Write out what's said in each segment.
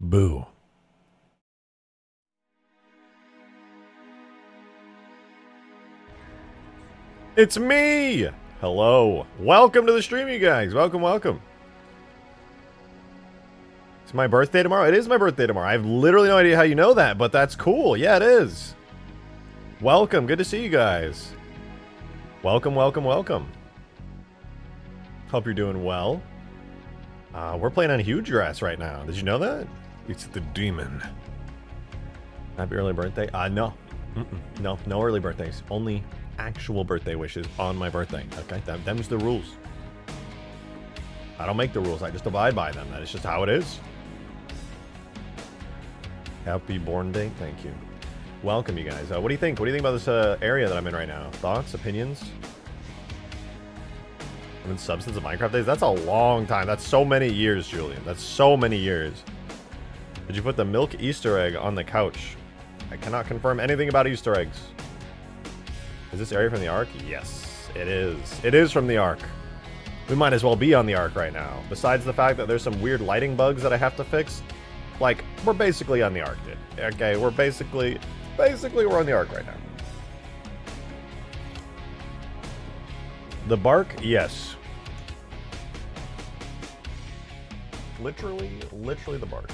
Boo. It's me! Hello. Welcome to the stream, you guys. Welcome, welcome. It's my birthday tomorrow. It is my birthday tomorrow. I have literally no idea how you know that, but that's cool. Yeah, it is. Welcome. Good to see you guys. Welcome, welcome, welcome. Hope you're doing well. We're playing on Hugegrass right now. Did you know that? It's the demon. Happy early birthday? No. No, no early birthdays. Only actual birthday wishes on my birthday. Okay, them's the rules. I don't make the rules. I just abide by them. That is just how it is. Happy born day. Thank you. Welcome, you guys. What do you think? What do you think about this area that I'm in right now? Thoughts? Opinions? I'm in Substance of Minecraft days? That's a long time. That's so many years, Julian. That's so many years. Did you put the milk Easter egg on the couch? I cannot confirm anything about Easter eggs. Is this area from the Ark? Yes, it is. It is from the Ark. We might as well be on the Ark right now. Besides the fact that there's some weird lighting bugs that I have to fix. Like, we're basically on the Ark, dude. Okay, we're basically we're on the Ark right now. The bark? Yes. Literally the bark.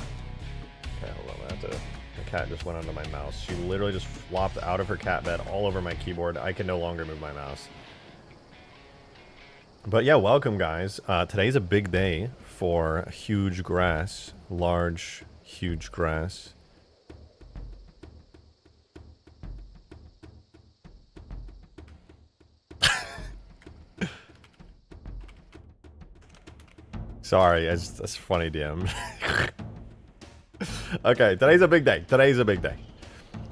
Okay, hold on. The cat just went onto my mouse. She literally just flopped out of her cat bed all over my keyboard. I can no longer move my mouse. But yeah, welcome, guys. Today's a big day for Hugegrass. Large, Hugegrass. Sorry, that's funny, DM. Okay, today's a big day. Today's a big day.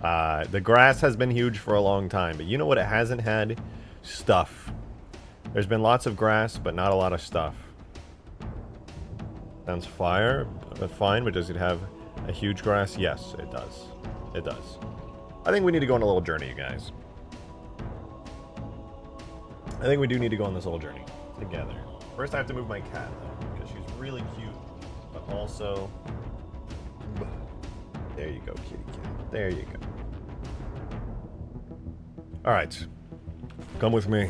The grass has been huge for a long time, but you know what it hasn't had? Stuff. There's been lots of grass, but not a lot of stuff. Sounds fine, but does it have a huge grass? Yes, it does. It does. I think we need to go on a little journey, you guys. I think we do need to go on this little journey together. First, I have to move my cat, though, because she's really cute, but also... There you go, kitty cat. There you go. Alright. Come with me.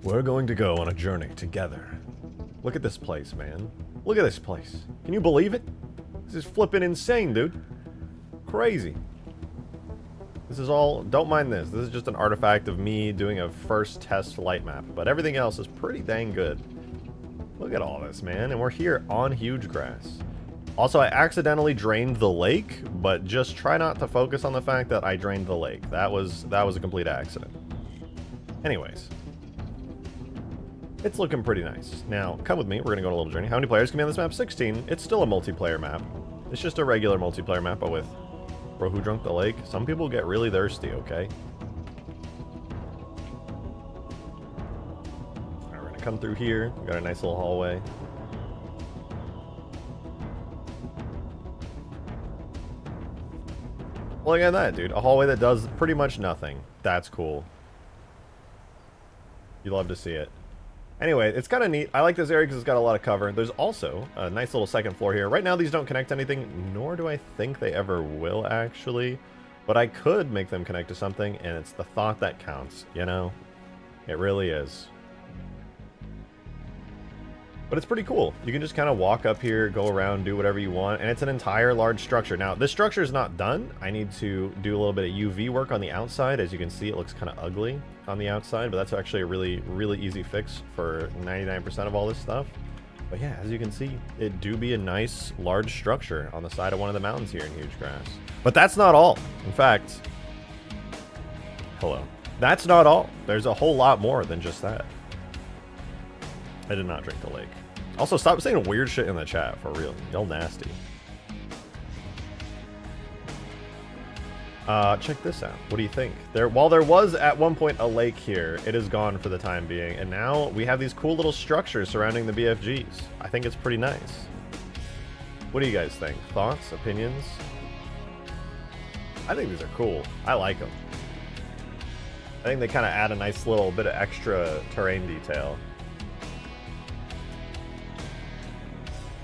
We're going to go on a journey together. Look at this place, man. Look at this place. Can you believe it? This is flipping insane, dude. Crazy. This is all... Don't mind this. This is just an artifact of me doing a first test light map. But everything else is pretty dang good. Look at all this, man. And we're here on Hugegrass. Also, I accidentally drained the lake, but just try not to focus on the fact that I drained the lake. That was a complete accident. Anyways. It's looking pretty nice. Now, come with me. We're going to go on a little journey. How many players can be on this map? 16. It's still a multiplayer map. It's just a regular multiplayer map, but with... Bro, who drunk the lake? Some people get really thirsty, okay? Alright, we're going to come through here. We got a nice little hallway. Look at that, dude. A hallway that does pretty much nothing. That's cool. You love to see it. Anyway, it's kind of neat. I like this area because it's got a lot of cover. There's also a nice little second floor here. Right now, these don't connect to anything, nor do I think they ever will, actually. But I could make them connect to something, and it's the thought that counts, you know? It really is. But it's pretty cool. You can just kind of walk up here, go around, do whatever you want, and it's an entire large structure. Now, this structure is not done. I need to do a little bit of UV work on the outside. As you can see, it looks kind of ugly on the outside, but that's actually a really, really easy fix for 99% of all this stuff. But yeah, as you can see, it do be a nice, large structure on the side of one of the mountains here in Hugegrass. But that's not all. In fact, hello. That's not all. There's a whole lot more than just that. I did not drink the lake. Also, stop saying weird shit in the chat, for real. Y'all nasty. Check this out. What do you think? While there was at one point a lake here, it is gone for the time being, and now we have these cool little structures surrounding the BFGs. I think it's pretty nice. What do you guys think? Thoughts? Opinions? I think these are cool. I like them. I think they kind of add a nice little bit of extra terrain detail.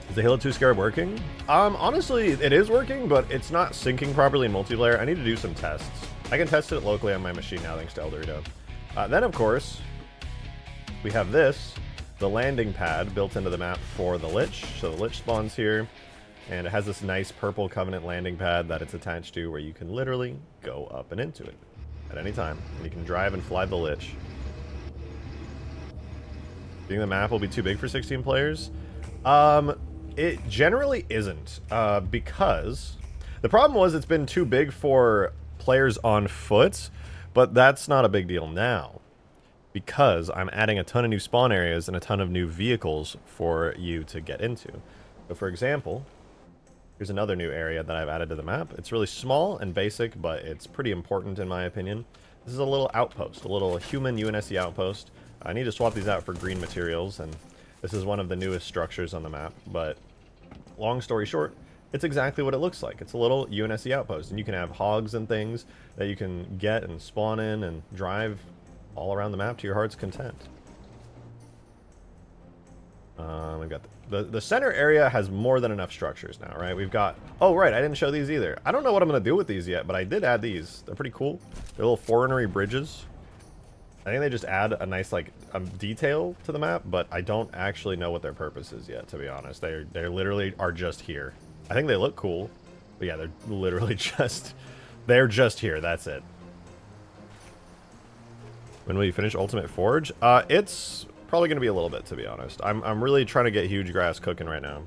Is the Halo 2 Scarab working? Honestly, it is working, but it's not syncing properly in multiplayer. I need to do some tests. I can test it locally on my machine now, thanks to Eldorado. Then, of course, we have this, the landing pad built into the map for the Lich. So the Lich spawns here, and it has this nice purple Covenant landing pad that it's attached to where you can literally go up and into it at any time. And you can drive and fly the Lich. Do you think the map will be too big for 16 players? It generally isn't, because the problem was it's been too big for players on foot, but that's not a big deal now, because I'm adding a ton of new spawn areas and a ton of new vehicles for you to get into. So for example, here's another new area that I've added to the map. It's really small and basic, but it's pretty important in my opinion. This is a little outpost, a little human UNSC outpost. I need to swap these out for green materials, and this is one of the newest structures on the map, but long story short, it's exactly what it looks like. It's a little UNSC outpost, and you can have hogs and things that you can get and spawn in and drive all around the map to your heart's content. We've got the center area has more than enough structures now, right? We've got, oh right, I didn't show these either. I don't know what I'm going to do with these yet, but I did add these. They're pretty cool. They're little Forerunner bridges. I think they just add a nice like detail to the map, but I don't actually know what their purpose is yet, to be honest. They literally are just here. I think they look cool, but yeah, they're literally they're just here. That's it. When will you finish Ultimate Forge? It's probably going to be a little bit, to be honest. I'm really trying to get Hugegrass cooking right now.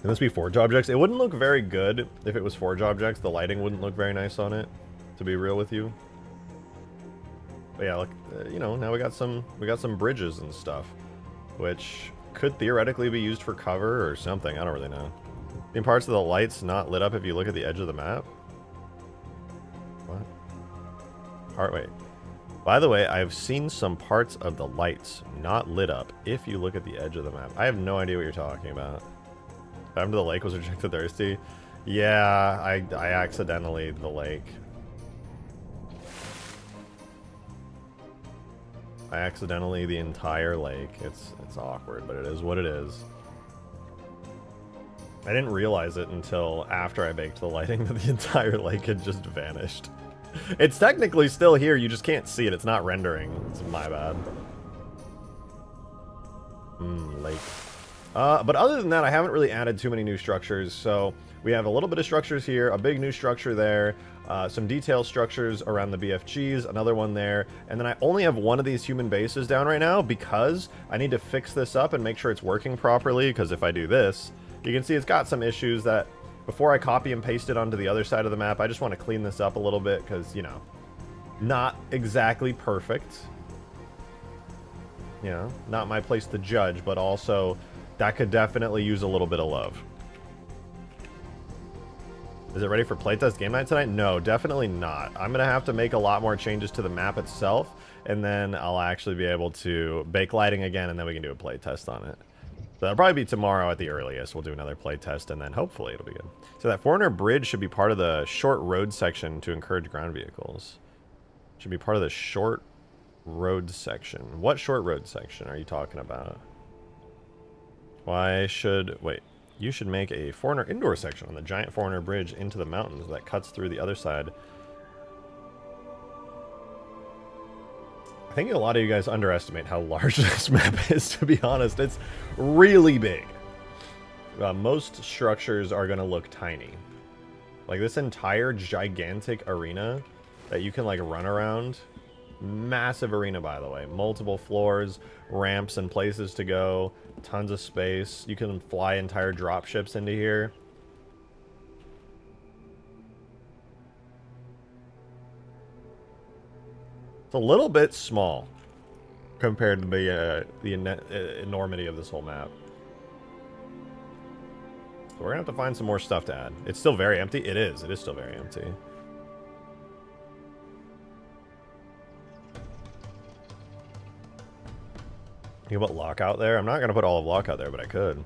Can this be Forge objects? It wouldn't look very good if it was Forge objects. The lighting wouldn't look very nice on it, to be real with you. But yeah, look, you know, now we got some bridges and stuff, which could theoretically be used for cover or something. I don't really know. In parts of the lights not lit up if you look at the edge of the map. What? Wait. By the way, I've seen some parts of the lights not lit up if you look at the edge of the map. I have no idea what you're talking about. Dive to the lake was rejected thirsty. Yeah, I accidentally the lake. I accidentally the entire lake. It's awkward, but it is what it is. I didn't realize it until after I baked the lighting that the entire lake had just vanished. It's technically still here, you just can't see it. It's not rendering. It's my bad. Lake. But other than that, I haven't really added too many new structures. So we have a little bit of structures here, a big new structure there, some detail structures around the BFGs, another one there, and then I only have one of these human bases down right now because I need to fix this up and make sure it's working properly, because if I do this, you can see it's got some issues that before I copy and paste it onto the other side of the map, I just want to clean this up a little bit because, you know, not exactly perfect. You know, not my place to judge, but also that could definitely use a little bit of love. Is it ready for playtest game night tonight? No, definitely not. I'm going to have to make a lot more changes to the map itself, and then I'll actually be able to bake lighting again, and then we can do a playtest on it. So that'll probably be tomorrow at the earliest. We'll do another playtest, and then hopefully it'll be good. So that Forerunner bridge should be part of the short road section to encourage ground vehicles. Should be part of the short road section. What short road section are you talking about? Why should... Wait. You should make a Forerunner indoor section on the giant Forerunner bridge into the mountains that cuts through the other side. I think a lot of you guys underestimate how large this map is, to be honest. It's really big. Most structures are going to look tiny. Like this entire gigantic arena that you can like run around. Massive arena, by the way. Multiple floors, ramps and places to go. Tons of space. You can fly entire drop ships into here. It's a little bit small compared to the enormity of this whole map. So we're gonna have to find some more stuff to add. It's still very empty. It is still very empty. You put lockout there? I'm not gonna put all of lockout there, but I could.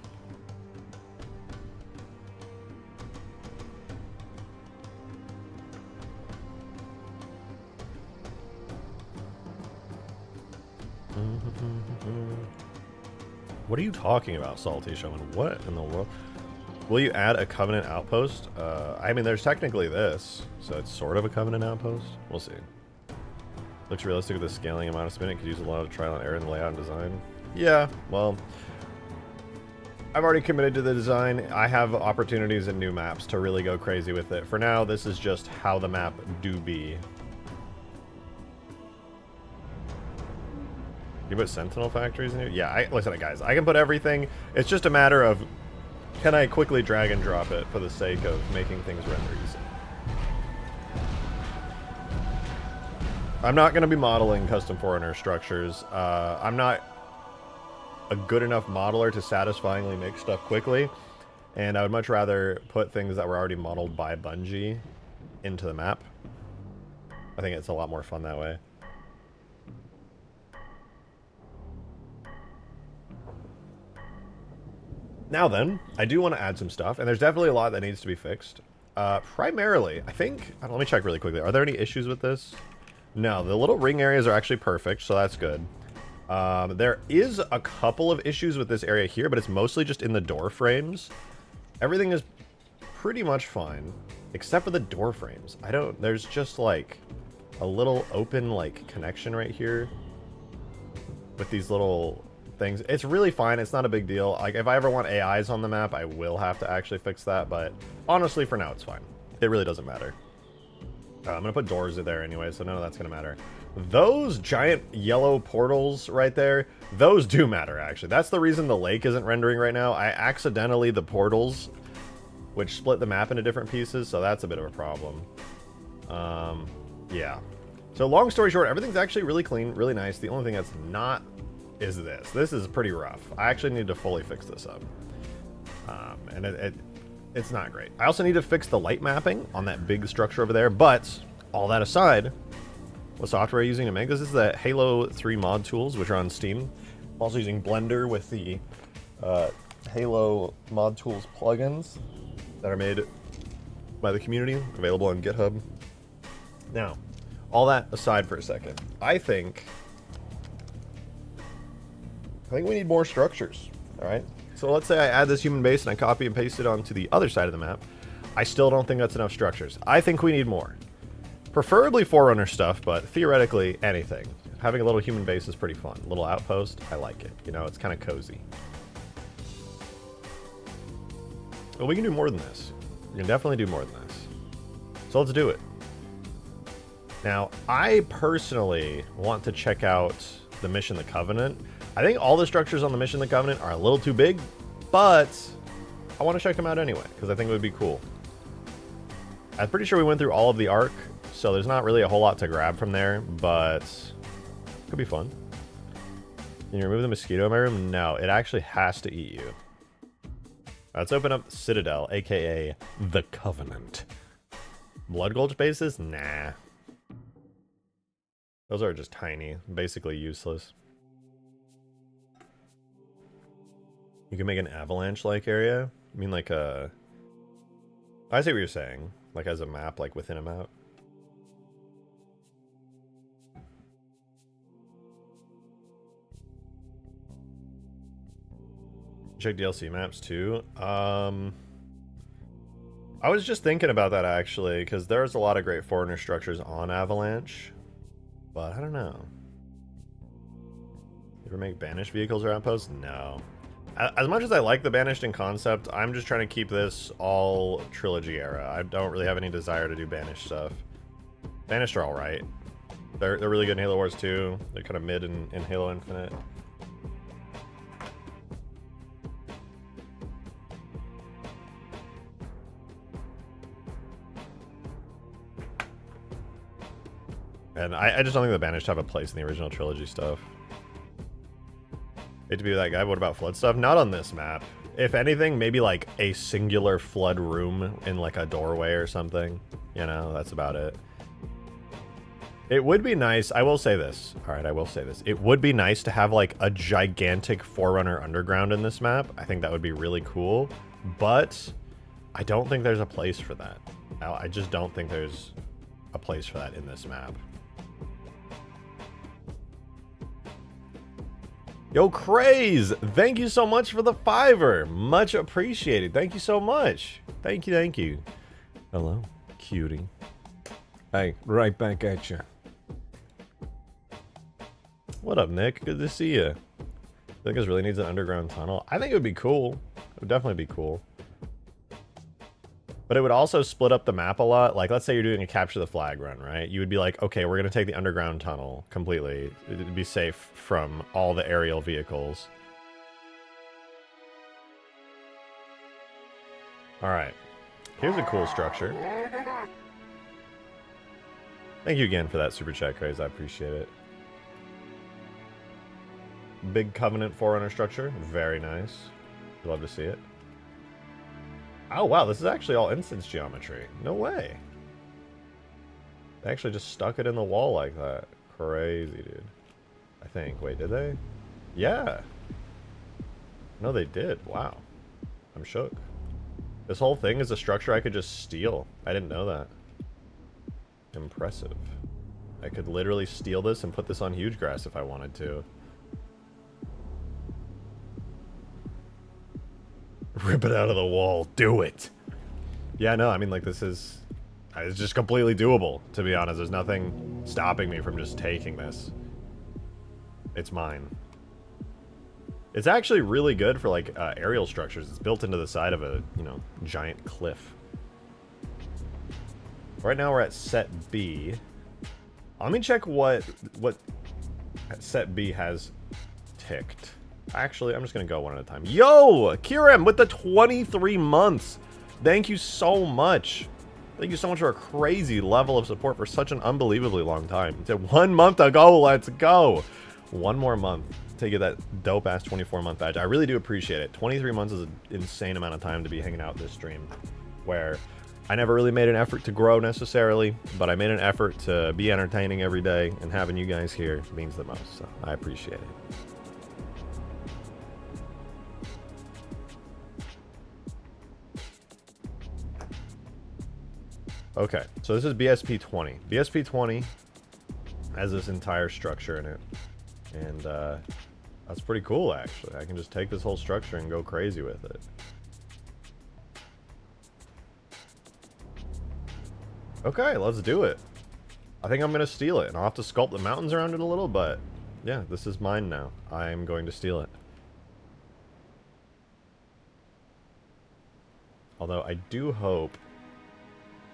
What are you talking about, Salty Showman? What in the world? Will you add a Covenant outpost? I mean, there's technically this, so it's sort of a Covenant outpost. We'll see. Looks realistic with the scaling amount of spinning. Could use a lot of trial and error in the layout and design. Yeah, well, I've already committed to the design. I have opportunities in new maps to really go crazy with it. For now, this is just how the map do be. You put Sentinel factories in here? Yeah, listen, guys, I can put everything. It's just a matter of, can I quickly drag and drop it for the sake of making things render easy? I'm not going to be modeling custom Forerunner structures. I'm not a good enough modeler to satisfyingly make stuff quickly, and I would much rather put things that were already modeled by Bungie into the map. I think it's a lot more fun that way. Now then, I do want to add some stuff, and there's definitely a lot that needs to be fixed. Primarily, I think, let me check really quickly. Are there any issues with this? No, the little ring areas are actually perfect, so that's good. There is a couple of issues with this area here, but it's mostly just in the door frames. Everything is pretty much fine, except for the door frames. There's just like a little open like connection right here with these little things. It's really fine. It's not a big deal. Like, if I ever want AIs on the map, I will have to actually fix that, but honestly, for now, it's fine. It really doesn't matter. I'm gonna put doors in there anyway, so none of that's gonna matter. Those giant yellow portals right there, those do matter, actually. That's the reason the lake isn't rendering right now. I accidentally the portals, which split the map into different pieces, so that's a bit of a problem. Yeah. So long story short, everything's actually really clean, really nice. The only thing that's not is this. This is pretty rough. I actually need to fully fix this up. And it's not great. I also need to fix the light mapping on that big structure over there, but all that aside, what software are you using to make this? This is the Halo 3 mod tools, which are on Steam. I'm also using Blender with the Halo mod tools plugins that are made by the community, available on GitHub. Now, all that aside for a second, I think we need more structures, all right? So let's say I add this human base and I copy and paste it onto the other side of the map. I still don't think that's enough structures. I think we need more. Preferably Forerunner stuff, but theoretically, anything. Having a little human base is pretty fun. A little outpost, I like it. You know, it's kind of cozy. But we can do more than this. We can definitely do more than this. So let's do it. Now, I personally want to check out the Mission the Covenant. I think all the structures on the Mission the Covenant are a little too big, but I want to check them out anyway, because I think it would be cool. I'm pretty sure we went through all of the Ark, so there's not really a whole lot to grab from there, but it could be fun. Can you remove the mosquito in my room? No, it actually has to eat you. Let's open up Citadel, aka the Covenant. Blood Gulch bases? Nah. Those are just tiny, basically useless. You can make an avalanche-like area? I mean, like a... I see what you're saying. Like as a map, like within a map. Check DLC maps too. I was just thinking about that actually, because there's a lot of great Forerunner structures on Avalanche. But I don't know. You ever make banished vehicles or outposts? No. As much as I like the banished in concept, I'm just trying to keep this all trilogy era. I don't really have any desire to do banished stuff. Banished are alright. They're really good in Halo Wars 2. They're kind of mid in Halo Infinite. And I just don't think the Banished have a place in the original trilogy stuff. Hate to be that guy, but what about flood stuff? Not on this map. If anything, maybe like a singular flood room in like a doorway or something. You know, that's about it. It would be nice, I will say this. Alright, I will say this. It would be nice to have like a gigantic Forerunner underground in this map. I think that would be really cool. But I don't think there's a place for that. I just don't think there's a place for that in this map. Yo, Craze, thank you so much for the $5. Much appreciated. Thank you so much. Thank you, thank you. Hello, cutie. Hey, right back at you. What up, Nick? Good to see you. Think this really needs an underground tunnel? I think it would be cool. It would definitely be cool. But it would also split up the map a lot. Like, let's say you're doing a capture the flag run, right? You would be like, okay, we're going to take the underground tunnel completely. It'd be safe from all the aerial vehicles. All right. Here's a cool structure. Thank you again for that super chat, Craze. I appreciate it. Big Covenant Forerunner structure. Very nice. Love to see it. Oh, wow, this is actually all instance geometry. No way. They actually just stuck it in the wall like that. Crazy, dude. I think. Wait, did they? Yeah. No, they did. Wow. I'm shook. This whole thing is a structure I could just steal. I didn't know that. Impressive. I could literally steal this and put this on Hugegrass if I wanted to. Rip it out of the wall. Do it. Yeah, no, I mean, like, this is... It's just completely doable, to be honest. There's nothing stopping me from just taking this. It's mine. It's actually really good for, like, aerial structures. It's built into the side of a, you know, giant cliff. Right now we're at set B. Let me check what set B has ticked. Actually, I'm just going to go one at a time. Yo! Kiram with the 23 months. Thank you so much. Thank you so much for a crazy level of support for such an unbelievably long time. It's 1 month ago. Let's go. One more month to get that dope-ass 24-month badge. I really do appreciate it. 23 months is an insane amount of time to be hanging out this stream, where I never really made an effort to grow necessarily, but I made an effort to be entertaining every day, and having you guys here means the most, so I appreciate it. Okay, so this is BSP 20. BSP 20 has this entire structure in it, and that's pretty cool, actually. I can just take this whole structure and go crazy with it. Okay, let's do it. I think I'm going to steal it, and I'll have to sculpt the mountains around it a little, but yeah, this is mine now. I am going to steal it. Although I do hope...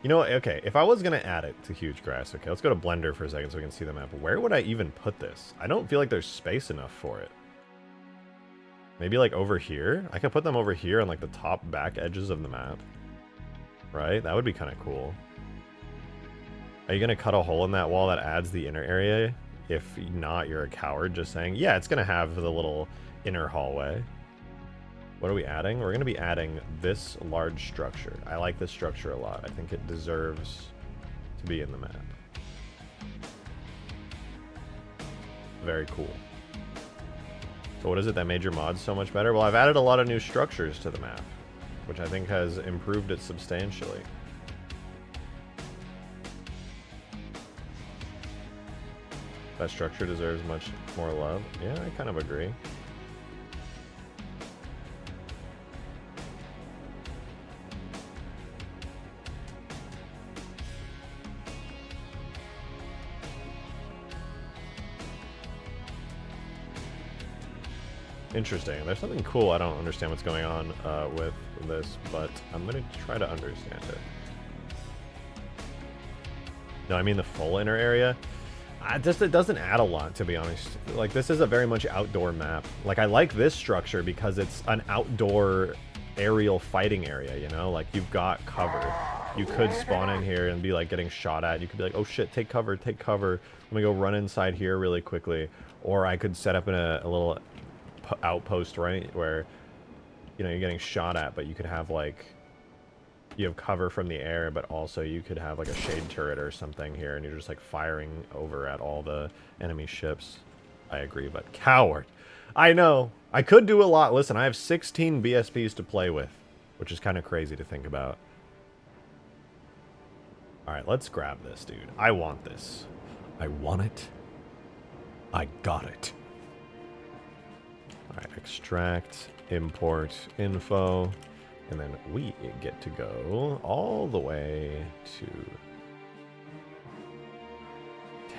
You know, okay, if I was going to add it to Hugegrass, okay, let's go to Blender for a second so we can see the map. Where would I even put this? I don't feel like there's space enough for it. Maybe like over here? I could put them over here on like the top back edges of the map. Right? That would be kind of cool. Are you going to cut a hole in that wall that adds the inner area? If not, you're a coward just saying, yeah, it's going to have the little inner hallway. What are we adding? We're going to be adding this large structure. I like this structure a lot. I think it deserves to be in the map. Very cool. So what is it that made your mods so much better? Well, I've added a lot of new structures to the map, which I think has improved it substantially. That structure deserves much more love. Yeah, I kind of agree. Interesting. There's something cool. I don't understand what's going on with this, but I'm going to try to understand it. No, I mean the full inner area. It doesn't add a lot, to be honest. Like, this is a very much outdoor map. Like, I like this structure because it's an outdoor aerial fighting area, you know? Like, you've got cover. You could spawn in here and be, like, getting shot at. You could be like, oh, shit, take cover, take cover. Let me go run inside here really quickly. Or I could set up in a little outpost, right, where, you know, you're getting shot at, but you could have, like, you have cover from the air, but also you could have like a shade turret or something here, and you're just like firing over at all the enemy ships. I agree, but coward. I know. I could do a lot. Listen, I have 16 BSPs to play with, which is kind of crazy to think about. All right, let's grab this, dude. I want this. I want it. I got it. Alright, extract, import, info, and then we get to go all the way to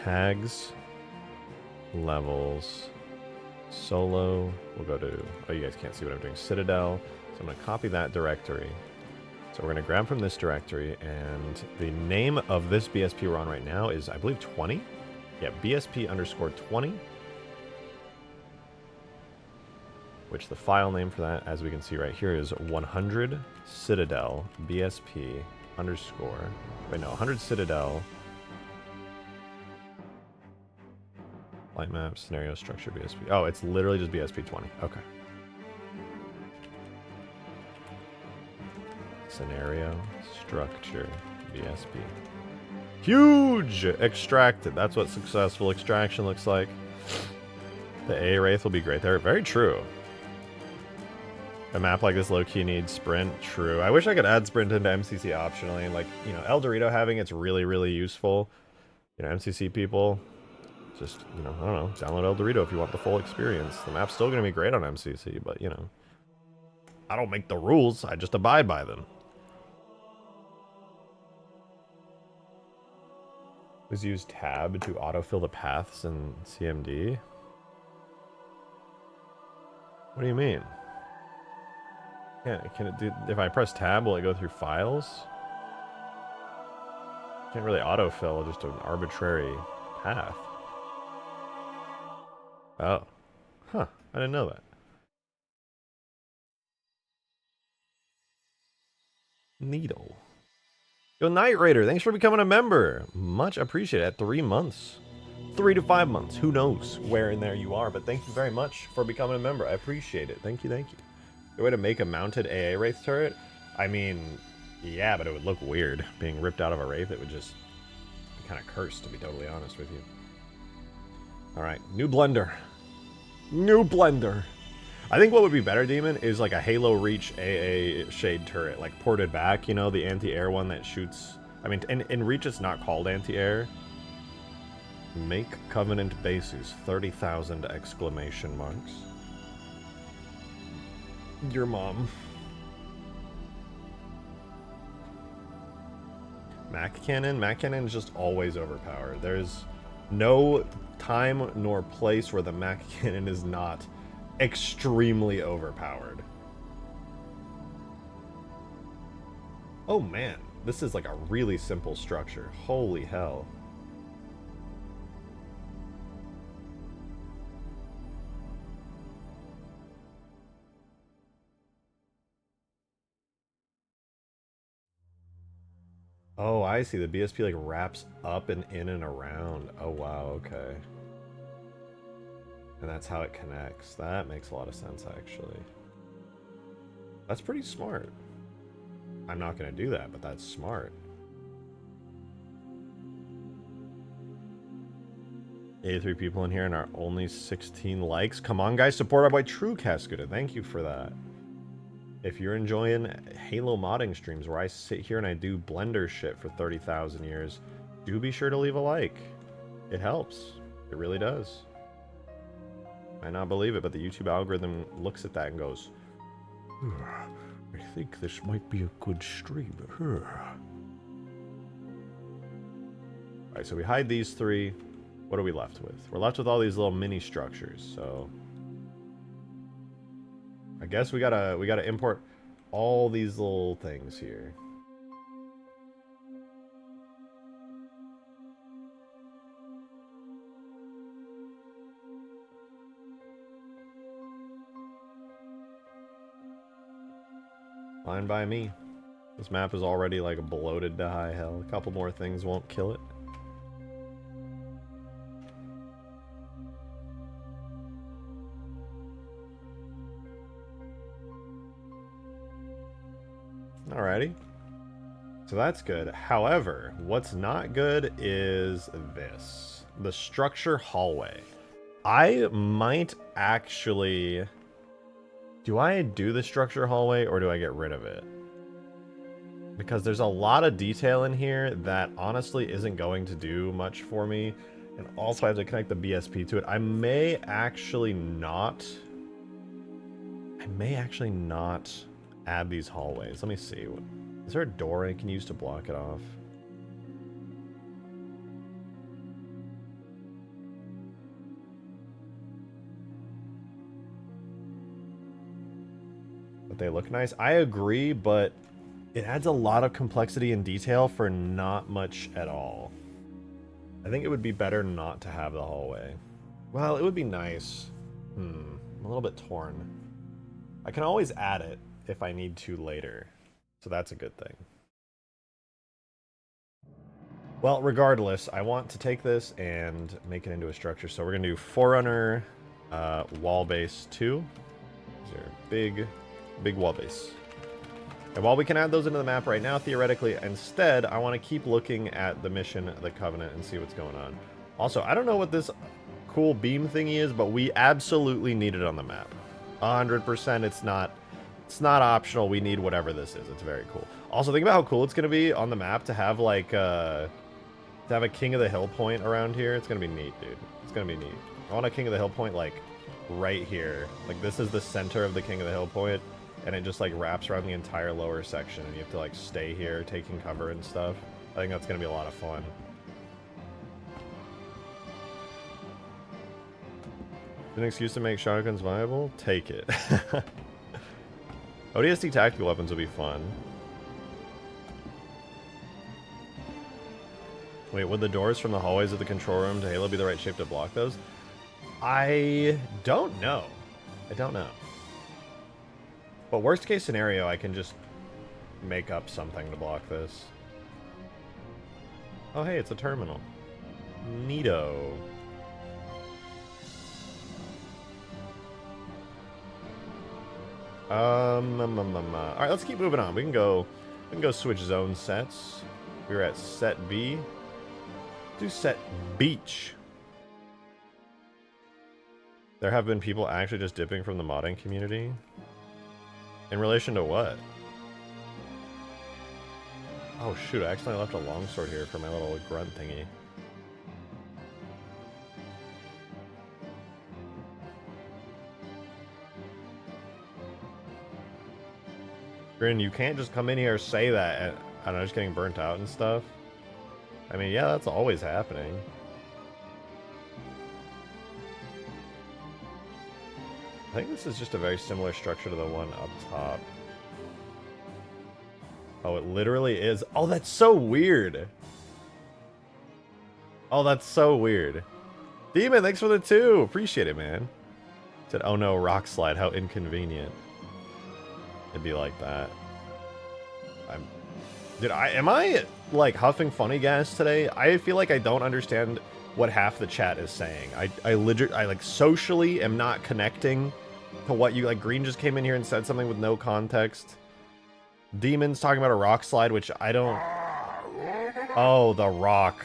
tags, levels, solo. We'll go to, oh, you guys can't see what I'm doing, Citadel. So I'm going to copy that directory. So we're going to grab from this directory, and the name of this BSP we're on right now is, I believe, 20. Yeah, BSP underscore 20. Which the file name for that, as we can see right here, is 100 Citadel BSP underscore. Wait, no, 100 Citadel. Light map, scenario, structure, BSP. Oh, it's literally just BSP 20. Okay. Scenario, structure, BSP. Huge! Extracted. That's what successful extraction looks like. The A Wraith will be great there. Very true. A map like this low-key needs sprint. True. I wish I could add sprint into MCC optionally. Like, you know, El Dorito having it's really, really useful. You know, MCC people, just, you know, I don't know, download El Dorito if you want the full experience. The map's still going to be great on MCC, but, you know, I don't make the rules. I just abide by them. Just use tab to autofill the paths in CMD. What do you mean? Yeah, can it do, if I press tab, will it go through files? Can't really autofill just an arbitrary path. Oh. Huh, I didn't know that. Needle. Yo, Night Raider, thanks for becoming a member. Much appreciated at 3 months. 3 to 5 months. Who knows where in there you are, but thank you very much for becoming a member. I appreciate it. Thank you, thank you. The way to make a mounted AA Wraith turret? I mean, yeah, but it would look weird. Being ripped out of a Wraith, it would just be kind of cursed, to be totally honest with you. Alright, new blender. New blender. I think what would be better, Demon, is like a Halo Reach AA shade turret, like ported back, you know, the anti-air one that shoots. I mean, in Reach it's not called anti-air. Make Covenant bases, 30,000 exclamation marks. Your mom. Mac Cannon? Mac Cannon is just always overpowered. There's no time nor place where the Mac Cannon is not extremely overpowered. Oh man, this is like a really simple structure. Holy hell. Oh, I see. The BSP like wraps up and in and around. Oh wow, okay. And that's how it connects. That makes a lot of sense, actually. That's pretty smart. I'm not going to do that, but that's smart. 83 people in here and our only 16 likes. Come on, guys. Support our boy True Cascuda. Thank you for that. If you're enjoying Halo modding streams where I sit here and I do Blender shit for 30,000 years, do be sure to leave a like. It helps. It really does. I not believe it, but the YouTube algorithm looks at that and goes, I think this might be a good stream. Alright, so we hide these three. What are we left with? We're left with all these little mini structures, so I guess we gotta import all these little things here. Fine by me. This map is already like bloated to high hell. A couple more things won't kill it. Alrighty. So that's good. However, what's not good is this. The structure hallway. I might actually... Do I do the structure hallway or do I get rid of it? Because there's a lot of detail in here that honestly isn't going to do much for me. And also I have to connect the BSP to it. I may actually not I may actually not add these hallways. Let me see. Is there a door I can use to block it off? But they look nice. I agree, but it adds a lot of complexity and detail for not much at all. I think it would be better not to have the hallway. Well, it would be nice. I'm a little bit torn. I can always add it if I need to later. So that's a good thing. Well, regardless, I want to take this and make it into a structure. So we're going to do Forerunner wall base 2. These are big wall base. And while we can add those into the map right now, theoretically, instead, I want to keep looking at the mission, the Covenant, and see what's going on. Also, I don't know what this cool beam thingy is, but we absolutely need it on the map. 100%. It's not optional. We need whatever this is. It's very cool. Also, think about how cool it's going to be on the map to have, like, to have a King of the Hill point around here. It's going to be neat, dude. It's going to be neat. I want a King of the Hill point, like, right here. Like, this is the center of the King of the Hill point. And it just, like, wraps around the entire lower section, and you have to, like, stay here, taking cover and stuff. I think that's going to be a lot of fun. An excuse to make shotguns viable? Take it. ODST tactical weapons will be fun. Wait, would the doors from the hallways of the control room to Halo be the right shape to block those? I don't know. I don't know. But worst case scenario, I can just make up something to block this. Oh, hey, it's a terminal. Neato. Alright, let's keep moving on. We can go switch zone sets. We're at set B. Do set beach. There have been people actually just dipping from the modding community. In relation to what? Oh shoot, I accidentally left a longsword here for my little grunt thingy. Grin, you can't just come in here and say that and, I don't know, just getting burnt out and stuff. I mean, yeah, that's always happening. I think this is just a very similar structure to the one up top. Oh, it literally is. Oh, that's so weird. Oh, that's so weird. Demon, thanks for the 2. Appreciate it, man. Said, oh no, rock slide. How inconvenient. It'd be like that. Am I like huffing funny gas today? I feel like I don't understand what half the chat is saying. I like socially am not connecting to what you like. Green just came in here and said something with no context. Demon's talking about a rock slide, which I don't. Oh, the rock.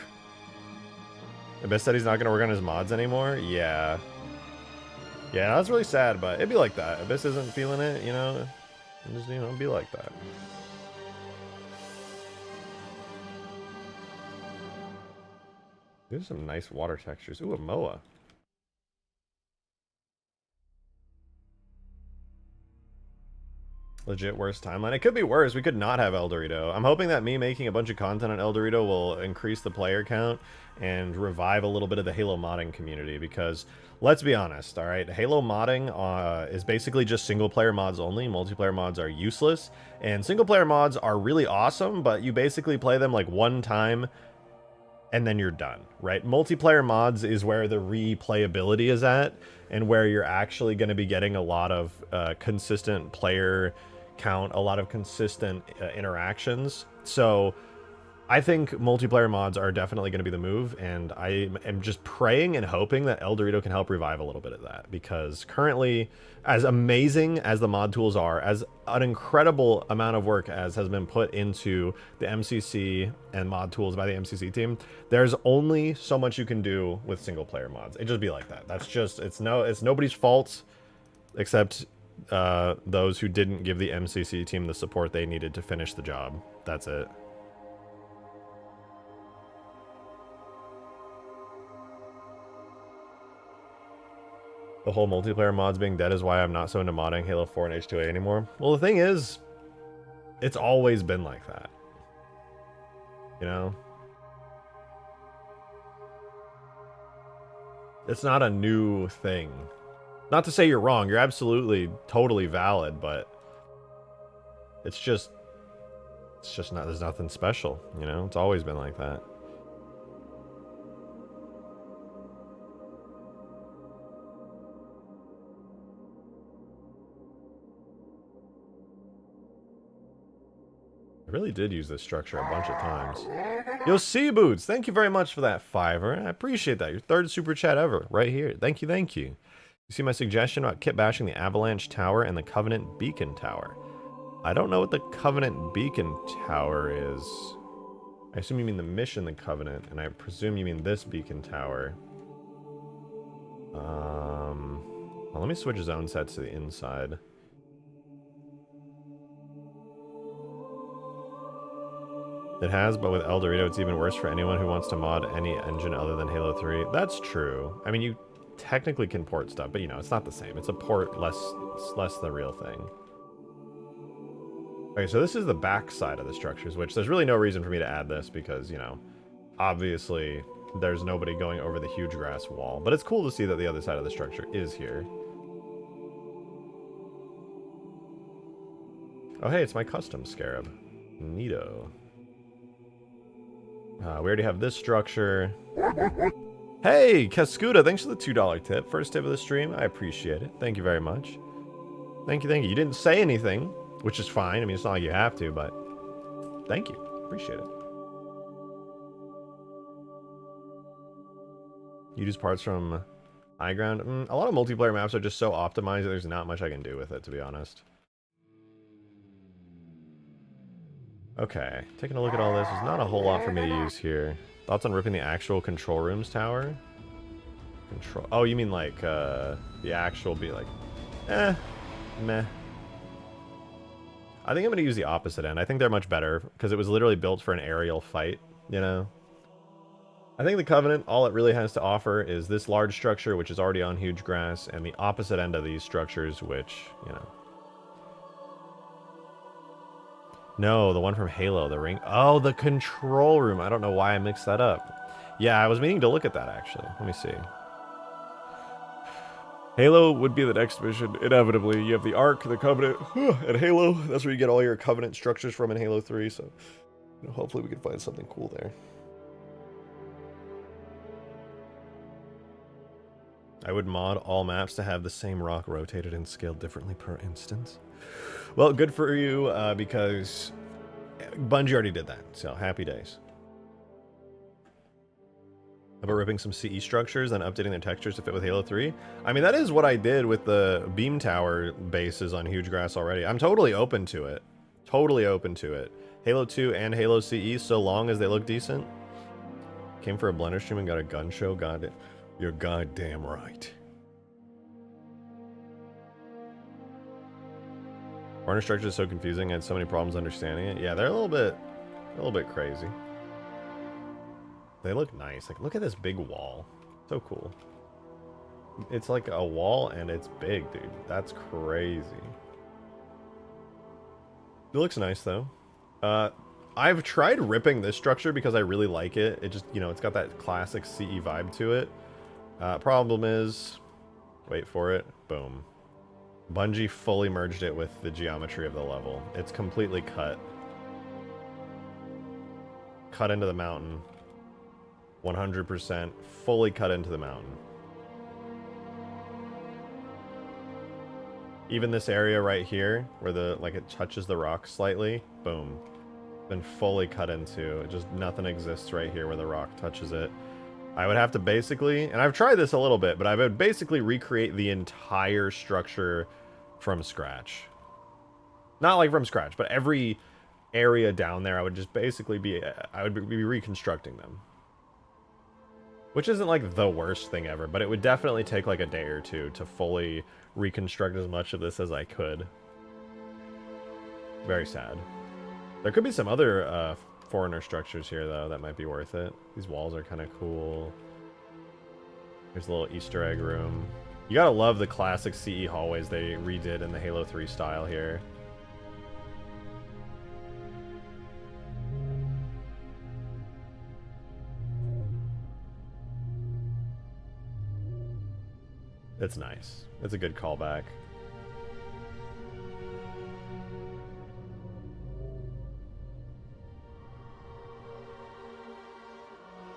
Abyss said he's not gonna work on his mods anymore. Yeah, that's really sad, but it'd be like that. Abyss isn't feeling it, you know. Just, you know, be like that. There's some nice water textures. Ooh, a MOA. Legit worst timeline. It could be worse. We could not have El Dorito. I'm hoping that me making a bunch of content on El Dorito will increase the player count and revive a little bit of the Halo modding community, because let's be honest, all right? Halo modding is basically just single player mods only. Multiplayer mods are useless, and single player mods are really awesome, but you basically play them like one time and then you're done, right? Multiplayer mods is where the replayability is at, and where you're actually going to be getting a lot of consistent player count, a lot of consistent interactions. So I think multiplayer mods are definitely going to be the move, and I am just praying and hoping that El Dorito can help revive a little bit of that, because currently, as amazing as the mod tools are, as an incredible amount of work as has been put into the MCC and mod tools by the MCC team, there's only so much you can do with single player mods. It just be like that. That's just, it's nobody's fault except those who didn't give the MCC team the support they needed to finish the job. That's it. The whole multiplayer mods being dead is why I'm not so into modding Halo 4 and H2A anymore. Well, the thing is, it's always been like that. You know? It's not a new thing. Not to say you're wrong, you're absolutely totally valid, but it's just not, there's nothing special, you know? It's always been like that. I really did use this structure a bunch of times. Yo, Sea Boots, thank you very much for that $5. I appreciate that. Your third super chat ever, right here. Thank you, thank you. You see my suggestion about kit bashing the Avalanche Tower and the Covenant Beacon Tower. I don't know what the Covenant Beacon Tower is. I assume you mean the mission, the Covenant, and I presume you mean this Beacon Tower. Well, let me switch zone sets to the inside. It has, but with El Dorito, it's even worse for anyone who wants to mod any engine other than Halo 3. That's true. I mean, you technically can port stuff, but you know, it's not the same. It's a port, less the real thing. Okay, so this is the back side of the structures, which there's really no reason for me to add this because, you know, obviously there's nobody going over the Hugegrass wall. But it's cool to see that the other side of the structure is here. Oh, hey, it's my custom scarab. Neato. We already have this structure. Hey, Cascuda, thanks for the $2 tip. First tip of the stream. I appreciate it. Thank you very much. Thank you, thank you. You didn't say anything, which is fine. I mean, it's not like you have to, but thank you. Appreciate it. You use parts from high ground. A lot of multiplayer maps are just so optimized that there's not much I can do with it, to be honest. Okay, taking a look at all this. There's not a whole lot for me to use here. Thoughts on ripping the actual control rooms tower? Control. Oh, you mean like the actual be like, meh. I think I'm gonna use the opposite end. I think they're much better because it was literally built for an aerial fight. You know. I think the Covenant, all it really has to offer is this large structure, which is already on Hugegrass, and the opposite end of these structures, which, you know. No, the one from Halo, the ring. Oh, the control room. I don't know why I mixed that up. Yeah, I was meaning to look at that, actually. Let me see. Halo would be the next mission, inevitably. You have the Ark, the Covenant, and Halo. That's where you get all your Covenant structures from in Halo 3, so you know, hopefully we can find something cool there. I would mod all maps to have the same rock rotated and scaled differently per instance. Well, good for you, because Bungie already did that, so happy days. How about ripping some CE structures and updating their textures to fit with Halo 3? I mean, that is what I did with the beam tower bases on Hugegrass already. I'm totally open to it. Totally open to it. Halo 2 and Halo CE, so long as they look decent. Came for a Blender stream and got a gun show? God, you're goddamn right. Forerunner structure is so confusing. I had so many problems understanding it. Yeah, they're a little bit crazy. They look nice. Like, look at this big wall. So cool. It's like a wall and it's big, dude. That's crazy. It looks nice though. I've tried ripping this structure because I really like it. It just, you know, it's got that classic CE vibe to it. Problem is, wait for it. Boom. Bungie fully merged it with the geometry of the level. It's completely cut. Cut into the mountain. 100% fully cut into the mountain. Even this area right here, where the, like, it touches the rock slightly, boom. Been fully cut into. Just nothing exists right here where the rock touches it. I would have to basically, and I've tried this a little bit, but I would basically recreate the entire structure from scratch. Not like from scratch, but every area down there, I would just basically be, I would be reconstructing them. Which isn't like the worst thing ever, but it would definitely take like a day or two to fully reconstruct as much of this as I could. Very sad. There could be some other Forerunner structures here, though, that might be worth it. These walls are kind of cool. There's a little Easter egg room. You gotta love the classic CE hallways they redid in the Halo 3 style here. It's nice. It's a good callback.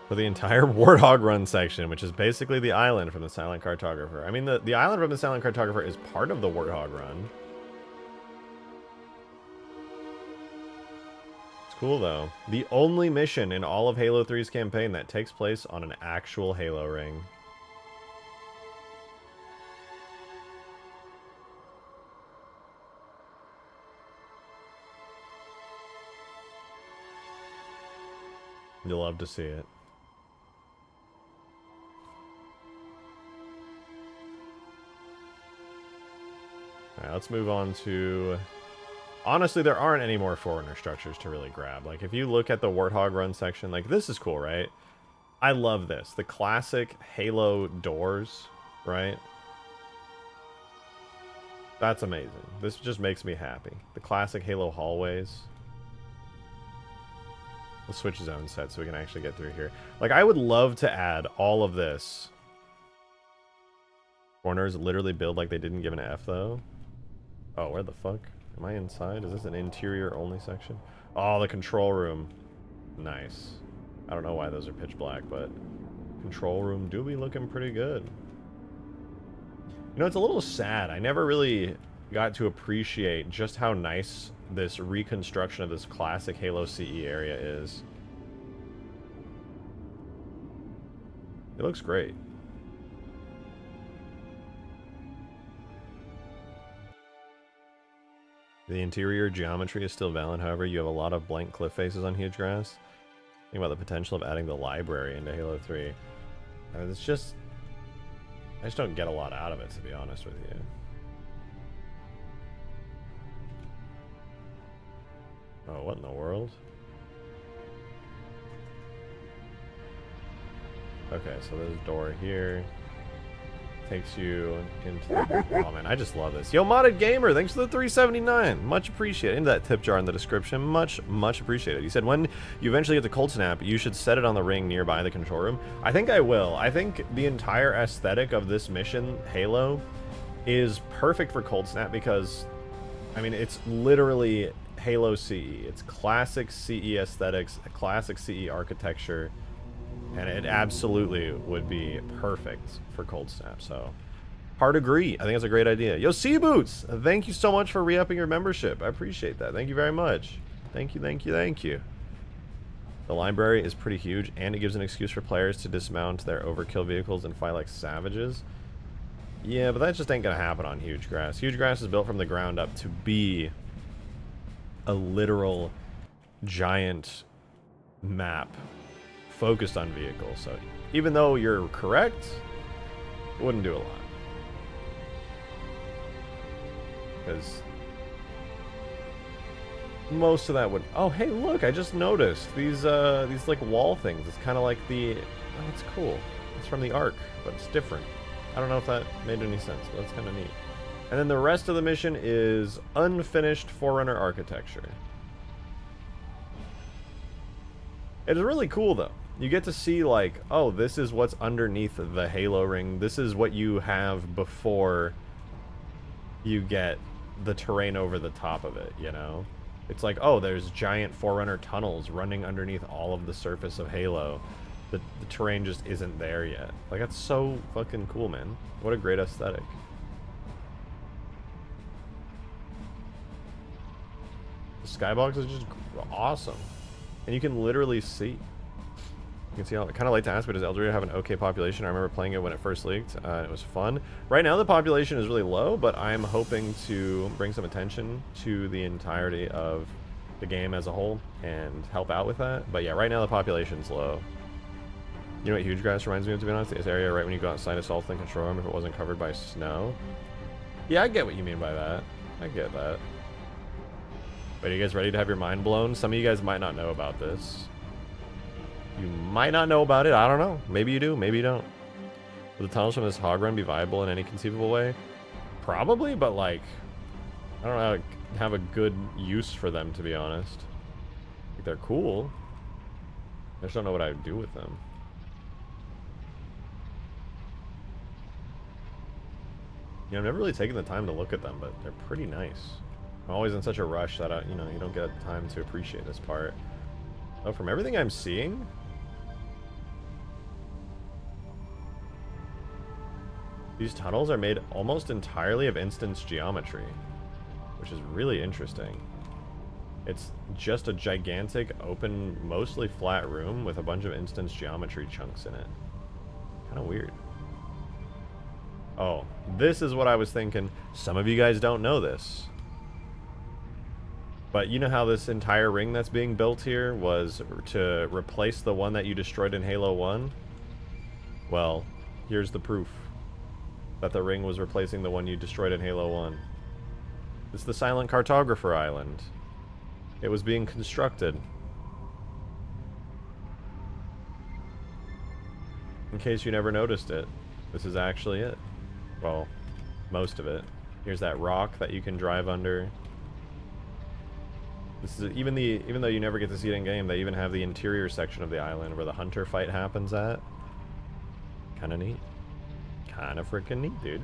For the entire Warthog Run section, which is basically the island from the Silent Cartographer. I mean, the island from the Silent Cartographer is part of the Warthog Run. It's cool, though. The only mission in all of Halo 3's campaign that takes place on an actual Halo ring. You'll love to see it. Alright, let's move on to... Honestly, there aren't any more Forerunner structures to really grab. Like, if you look at the Warthog Run section, like, this is cool, right? I love this. The classic Halo doors, right? That's amazing. This just makes me happy. The classic Halo hallways. Let's switch zone set so we can actually get through here. Like, I would love to add all of this. Corners literally build like they didn't give an F, though. Oh, where the fuck? Am I inside? Is this an interior only section? Oh, the control room. Nice. I don't know why those are pitch black, but control room do be looking pretty good. You know, it's a little sad. I never really got to appreciate just how nice this reconstruction of this classic Halo CE area is. It looks great. The interior geometry is still valid, however, you have a lot of blank cliff faces on Hugegrass. Think about the potential of adding the library into Halo 3. It's just... I just don't get a lot out of it, to be honest with you. Oh, what in the world? Okay, so there's a door here. Takes you into the... Oh man, I just love this. Yo, Modded Gamer, thanks for the 379. Much appreciated. Into that tip jar in the description. Much appreciated. You said when you eventually get to Cold Snap, you should set it on the ring nearby the control room. I think I will. I think the entire aesthetic of this mission, Halo, is perfect for Cold Snap because, I mean, it's literally Halo CE. It's classic CE aesthetics, classic CE architecture. And it absolutely would be perfect for Cold Snap, so... Hard agree. I think it's a great idea. Yo, Sea Boots! Thank you so much for re-upping your membership. I appreciate that. Thank you very much. Thank you, thank you, thank you. The library is pretty huge, and it gives an excuse for players to dismount their overkill vehicles and fight like savages. Yeah, but that just ain't gonna happen on Hugegrass. Hugegrass is built from the ground up to be a literal giant map focused on vehicles, so even though you're correct, it wouldn't do a lot. Because most of that would... Oh, hey, look, I just noticed these like wall things. It's kind of like the... Oh, it's cool. It's from the Ark, but it's different. I don't know if that made any sense, but that's kind of neat. And then the rest of the mission is unfinished Forerunner architecture. It is really cool, though. You get to see, like, oh, this is what's underneath the Halo ring. This is what you have before you get the terrain over the top of it, you know? It's like, oh, there's giant Forerunner tunnels running underneath all of the surface of Halo. The terrain just isn't there yet. Like, that's so fucking cool, man. What a great aesthetic. The skybox is just awesome. And you can literally see. You can see how, I kind of like to ask, but does Eldorado have an okay population? I remember playing it when it first leaked. It was fun. Right now the population is really low, but I'm hoping to bring some attention to the entirety of the game as a whole and help out with that. But yeah, right now the population's low. You know what Hugegrass reminds me of, to be honest? This area right when you go outside Assault and control room if it wasn't covered by snow. Yeah, I get what you mean by that. I get that. But are you guys ready to have your mind blown? Some of you guys might not know about this. You might not know about it. I don't know. Maybe you do. Maybe you don't. Would the tunnels from this hog run be viable in any conceivable way? Probably, but like, I don't know how to have a good use for them, to be honest. Like, they're cool. I just don't know what I would do with them. Yeah, I've never really taken the time to look at them, but they're pretty nice. I'm always in such a rush that you know, you don't get time to appreciate this part. Oh, from everything I'm seeing, these tunnels are made almost entirely of instance geometry, which is really interesting. It's just a gigantic, open, mostly flat room with a bunch of instance geometry chunks in it. Kind of weird. Oh, this is what I was thinking. Some of you guys don't know this. But you know how this entire ring that's being built here was to replace the one that you destroyed in Halo 1? Well, here's the proof that the ring was replacing the one you destroyed in Halo 1. It's the Silent Cartographer Island. It was being constructed. In case you never noticed it, this is actually it. Well, most of it. Here's that rock that you can drive under. This is even though you never get to see it in game, they even have the interior section of the island where the hunter fight happens at. Kinda neat. Kinda freaking neat, dude.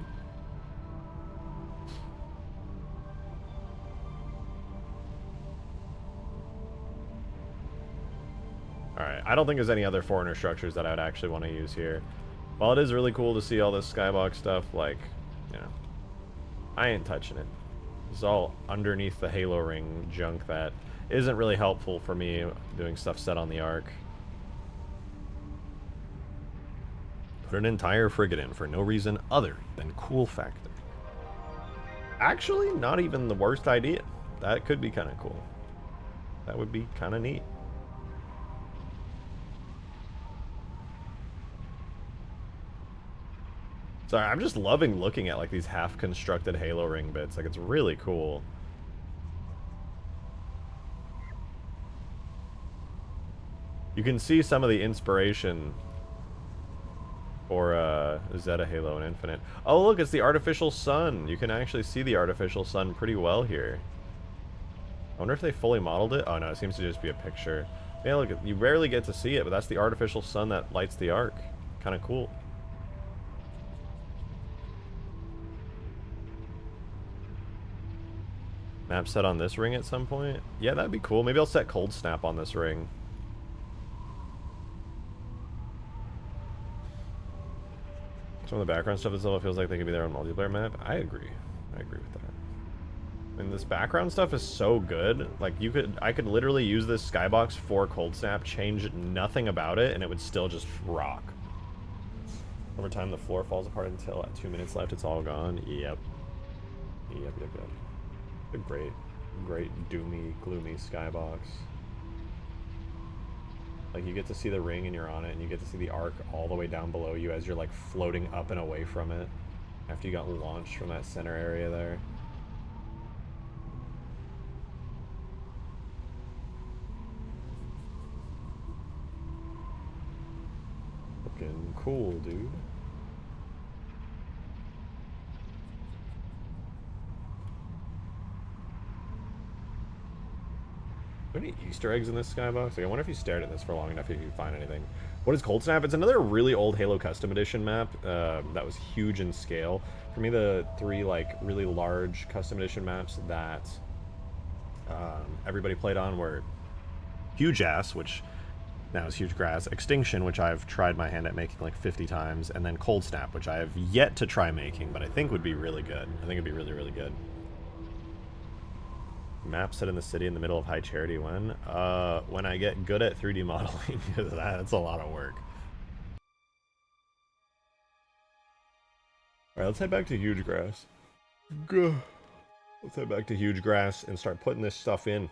Alright, I don't think there's any other Forerunner structures that I would actually want to use here. While it is really cool to see all this skybox stuff, like, you know, I ain't touching it. It's all underneath the Halo ring junk that isn't really helpful for me doing stuff set on the Ark. Put an entire frigate in for no reason other than cool factor. Actually, not even the worst idea. That could be kind of cool. That would be kind of neat. Sorry, I'm just loving looking at like these half-constructed Halo ring bits. Like, it's really cool. You can see some of the inspiration for Zeta, Halo, and Infinite. Oh, look, it's the artificial sun. You can actually see the artificial sun pretty well here. I wonder if they fully modeled it. Oh no, it seems to just be a picture. Yeah, look, you rarely get to see it, but that's the artificial sun that lights the Ark. Kind of cool. Map set on this ring at some point? Yeah, that'd be cool. Maybe I'll set Cold Snap on this ring. Some of the background stuff itself feels like they could be their own multiplayer map. I agree. I agree with that. I mean, this background stuff is so good. Like, I could literally use this skybox for Cold Snap, change nothing about it, and it would still just rock. Over time, the floor falls apart until at 2 minutes left, it's all gone. Yep. Yep. A great, doomy, gloomy skybox. Like, you get to see the ring and you're on it, and you get to see the Ark all the way down below you as you're like floating up and away from it after you got launched from that center area there. Looking cool, dude. Are there any Easter eggs in this skybox? Like, I wonder if you stared at this for long enough if you find anything. What is Cold Snap? It's another really old Halo Custom Edition map that was huge in scale. For me, the three like really large Custom Edition maps that everybody played on were Hugegrass, which now is Hugegrass, Extinction, which I've tried my hand at making like 50 times, and then Cold Snap, which I have yet to try making, but I think would be really good. I think it'd be really, really good. Map set in the city in the middle of High Charity when I get good at 3D modeling. That's a lot of work. Alright, let's head back to Hugegrass. Let's head back to Hugegrass and start putting this stuff in.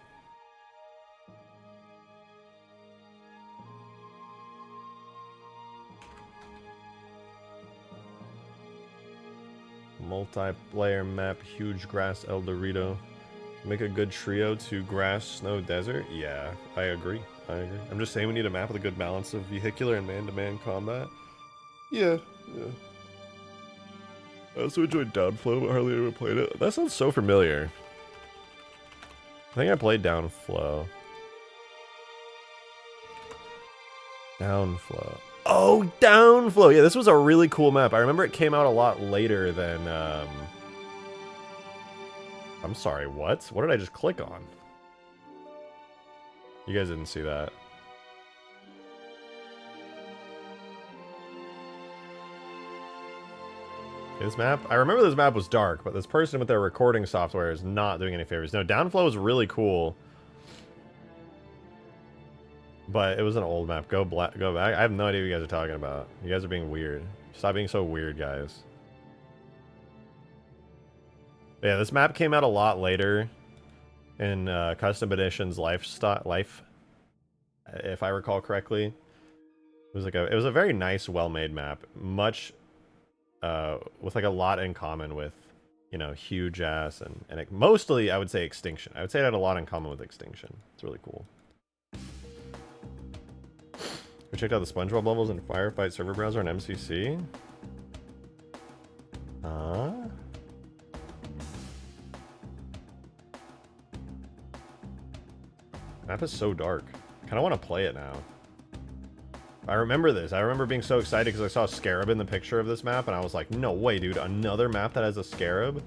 Multiplayer map, Hugegrass, El Dorado. Make a good trio to grass, snow, desert? Yeah, I agree. I'm just saying we need a map with a good balance of vehicular and man-to-man combat. Yeah. I also enjoyed Downflow, but hardly ever played it. That sounds so familiar. I think I played Downflow. Downflow. Oh, Downflow! Yeah, this was a really cool map. I remember it came out a lot later than, I'm sorry, what? What did I just click on? You guys didn't see that. This map? I remember this map was dark, but this person with their recording software is not doing any favors. No, Downflow is really cool. But it was an old map. Go back. I have no idea what you guys are talking about. You guys are being weird. Stop being so weird, guys. Yeah, this map came out a lot later in Custom Edition's life, if I recall correctly. It was a very nice, well-made map. Much with like a lot in common with, you know, Hugegrass and mostly I would say Extinction. I would say it had a lot in common with Extinction. It's really cool. We checked out the SpongeBob levels in Firefight server browser on MCC. Map is so dark. I kind of want to play it now. I remember this. I remember being so excited because I saw a scarab in the picture of this map, and I was like, no way, dude. Another map that has a scarab?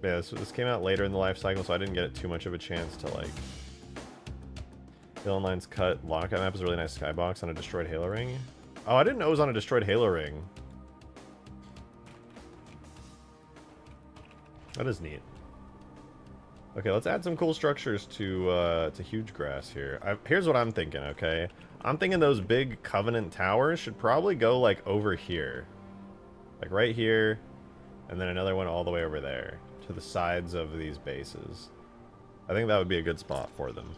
Yeah, this came out later in the life cycle, so I didn't get too much of a chance to, like... Villain Lines Cut. Lockout map is a really nice skybox on a destroyed Halo ring. Oh, I didn't know it was on a destroyed Halo ring. That is neat. Okay, let's add some cool structures to Hugegrass here. Here's what I'm thinking, okay? I'm thinking those big Covenant towers should probably go, like, over here. Like, right here, and then another one all the way over there, to the sides of these bases. I think that would be a good spot for them.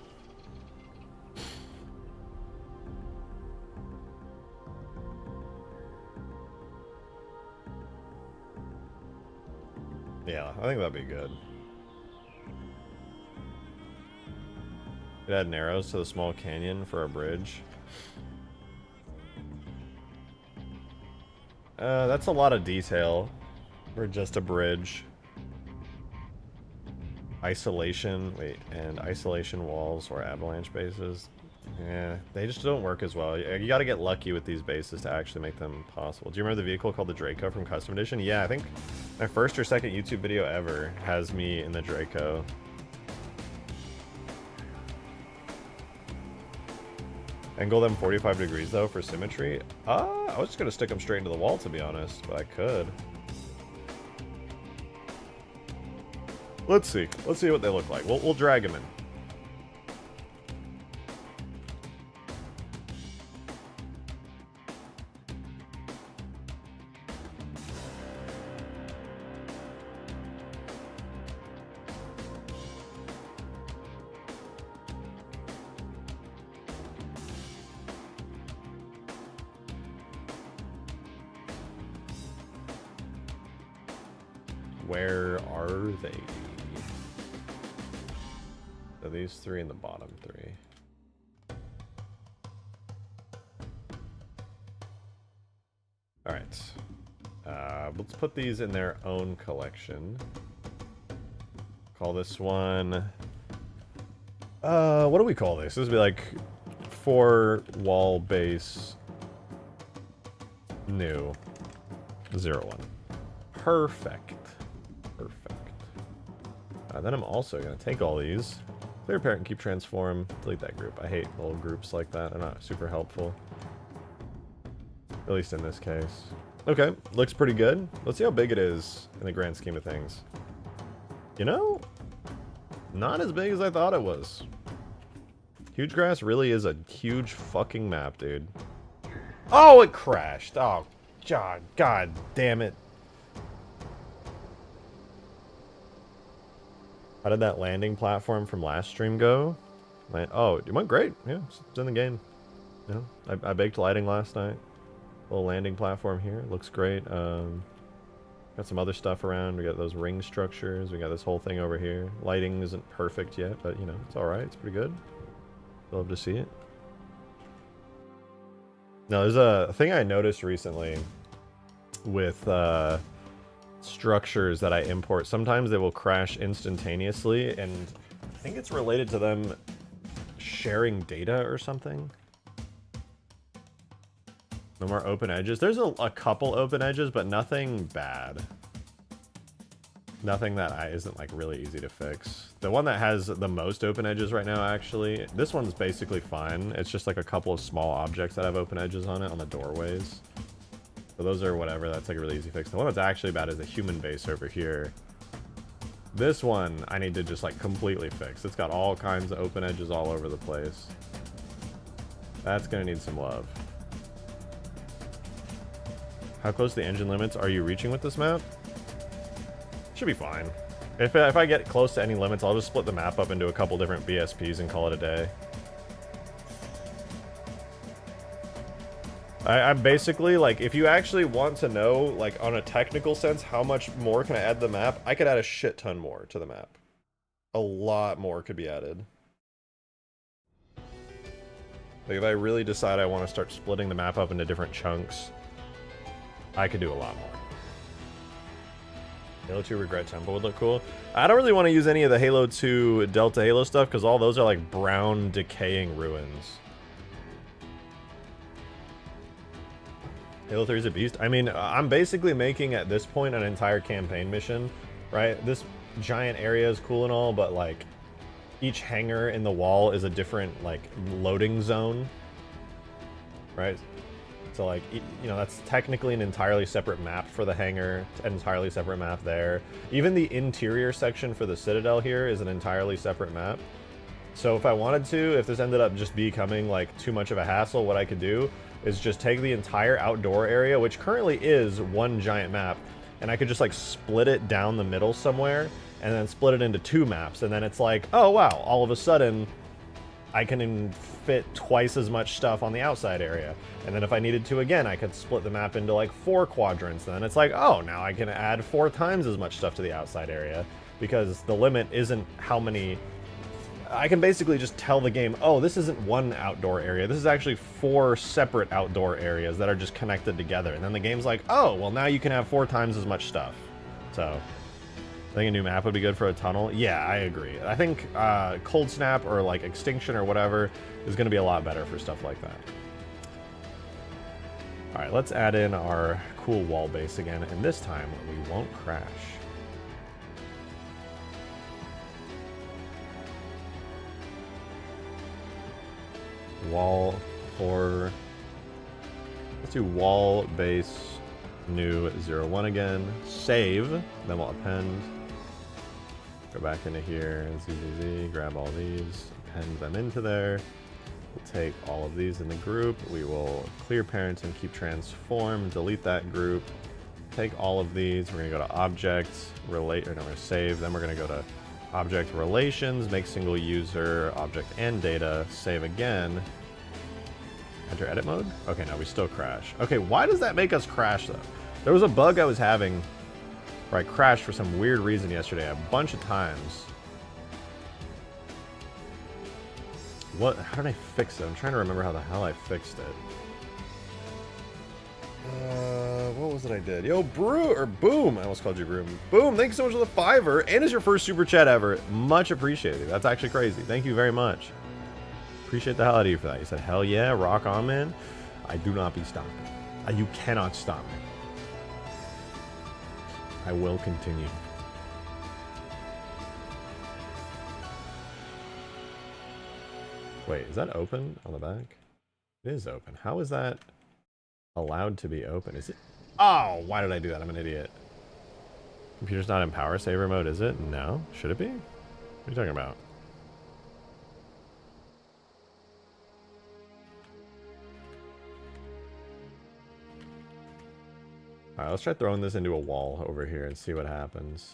Yeah, I think that'd be good. Could add arrows to the small canyon for a bridge. That's a lot of detail for just a bridge. Isolation, and isolation walls or avalanche bases. Yeah, they just don't work as well. You gotta get lucky with these bases to actually make them possible. Do you remember the vehicle called the Draco from Custom Edition? Yeah, I think my first or second YouTube video ever has me in the Draco. Angle them 45 degrees though for symmetry. I was just gonna stick them straight into the wall, to be honest, but I could. Let's see. Let's see what they look like. We'll drag them in. Where are they? So these three and the bottom three. All right. Let's put these in their own collection. Call this one... what do we call this? This would be like 4 wall base new 01. Perfect. Perfect. Then I'm also going to take all these, clear parent and keep transform, delete that group. I hate little groups like that. They're not super helpful. At least in this case. Okay, looks pretty good. Let's see how big it is in the grand scheme of things. You know, not as big as I thought it was. Hugegrass really is a huge fucking map, dude. Oh, it crashed. Oh, God damn it. How did that landing platform from last stream go? Oh, it went great. Yeah, it's in the game. You know, I baked lighting last night. Little landing platform here. Looks great. Got some other stuff around. We got those ring structures. We got this whole thing over here. Lighting isn't perfect yet, but, you know, it's alright. It's pretty good. Love to see it. Now, there's a thing I noticed recently with structures that I import, sometimes they will crash instantaneously, and I think it's related to them sharing data or something. No more open edges. There's a couple open edges, but nothing bad. Nothing that isn't like really easy to fix. The one that has the most open edges right now, actually, this one's basically fine. It's just like a couple of small objects that have open edges on it, on the doorways. So those are whatever, that's like a really easy fix. The one that's actually bad is the human base over here. This one, I need to just like completely fix. It's got all kinds of open edges all over the place. That's gonna need some love. How close to the engine limits are you reaching with this map? Should be fine. If I get close to any limits, I'll just split the map up into a couple different BSPs and call it a day. I'm basically, like, if you actually want to know, like, on a technical sense, how much more can I add to the map, I could add a shit ton more to the map. A lot more could be added. Like, if I really decide I want to start splitting the map up into different chunks, I could do a lot more. Halo 2 Regret Temple would look cool. I don't really want to use any of the Halo 2 Delta Halo stuff, because all those are like brown, decaying ruins. Halo 3 is a beast. I mean, I'm basically making, at this point, an entire campaign mission, right? This giant area is cool and all, but like, each hangar in the wall is a different, like, loading zone, right? So, like, you know, that's technically an entirely separate map for the hangar, an entirely separate map there. Even the interior section for the Citadel here is an entirely separate map. So if I wanted to, if this ended up just becoming, like, too much of a hassle, what I could do is just take the entire outdoor area, which currently is one giant map, and I could just, like, split it down the middle somewhere, and then split it into two maps, and then it's like, oh, wow, all of a sudden, I can fit twice as much stuff on the outside area. And then if I needed to again, I could split the map into like 4 quadrants. And then it's like, oh, now I can add 4 times as much stuff to the outside area, because the limit isn't how many... I can basically just tell the game, oh, this isn't one outdoor area. This is actually 4 separate outdoor areas that are just connected together. And then the game's like, oh, well, now you can have 4 times as much stuff. So... I think a new map would be good for a tunnel. Yeah, I agree. I think Cold Snap or like Extinction or whatever is going to be a lot better for stuff like that. All right, let's add in our cool wall base again, and this time we won't crash. Wall for... Let's do wall base new 01 again. Save, then we'll append. Go back into here, ZZZ, grab all these, append them into there. We'll take all of these in the group. We will clear parent and keep transform, delete that group. Take all of these, we're gonna go to object, relate, or no, we're gonna save, then we're gonna go to object relations, make single user, object and data, save again. Enter edit mode? Okay, no, we still crash. Okay, why does that make us crash though? There was a bug I was having where I crashed for some weird reason yesterday a bunch of times. What? How did I fix it? I'm trying to remember how the hell I fixed it. What was it I did? Yo, Brew, or Boom, I almost called you Broom. Boom, thank you so much for the $5, and it's your first super chat ever. Much appreciated. That's actually crazy. Thank you very much. Appreciate the hell out of you for that. You said, hell yeah, rock on, man. I do not be stopped. You cannot stop me. I will continue. Wait, is that open on the back? It is open. How is that allowed to be open? Is it? Oh, why did I do that? I'm an idiot. Computer's not in power saver mode, is it? No. Should it be? What are you talking about? Alright, let's try throwing this into a wall over here and see what happens.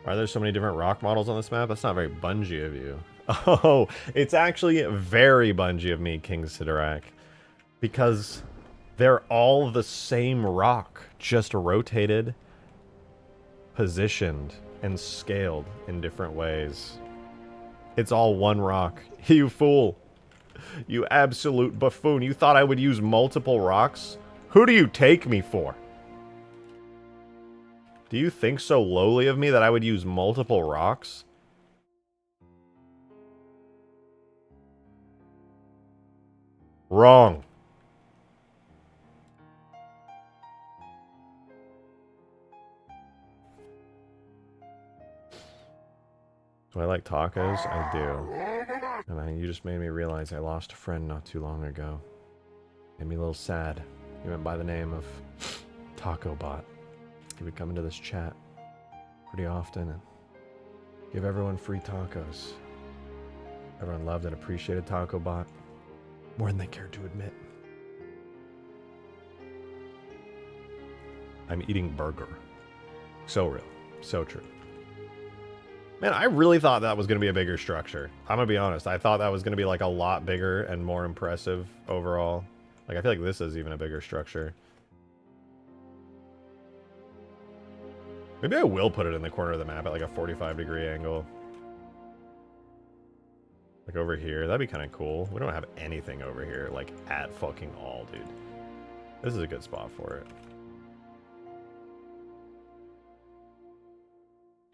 Why are there so many different rock models on this map? That's not very Bungie of you. Oh, it's actually very Bungie of me, King Sidorak. Because they're all the same rock, just rotated, positioned, and scaled in different ways. It's all one rock. You fool. You absolute buffoon. You thought I would use multiple rocks Who do you take me for? Do you think so lowly of me that I would use multiple rocks? Wrong. Do I like tacos? I do. And you just made me realize I lost a friend not too long ago. Made me a little sad. He went by the name of Taco Bot. He would come into this chat pretty often and give everyone free tacos. Everyone loved and appreciated Taco Bot more than they cared to admit. I'm eating burger. So real. So true. Man, I really thought that was going to be a bigger structure. I'm going to be honest. I thought that was going to be like a lot bigger and more impressive overall. Like, I feel like this is even a bigger structure. Maybe I will put it in the corner of the map at like a 45-degree angle. Like over here. That'd be kind of cool. We don't have anything over here, like, at fucking all, dude. This is a good spot for it.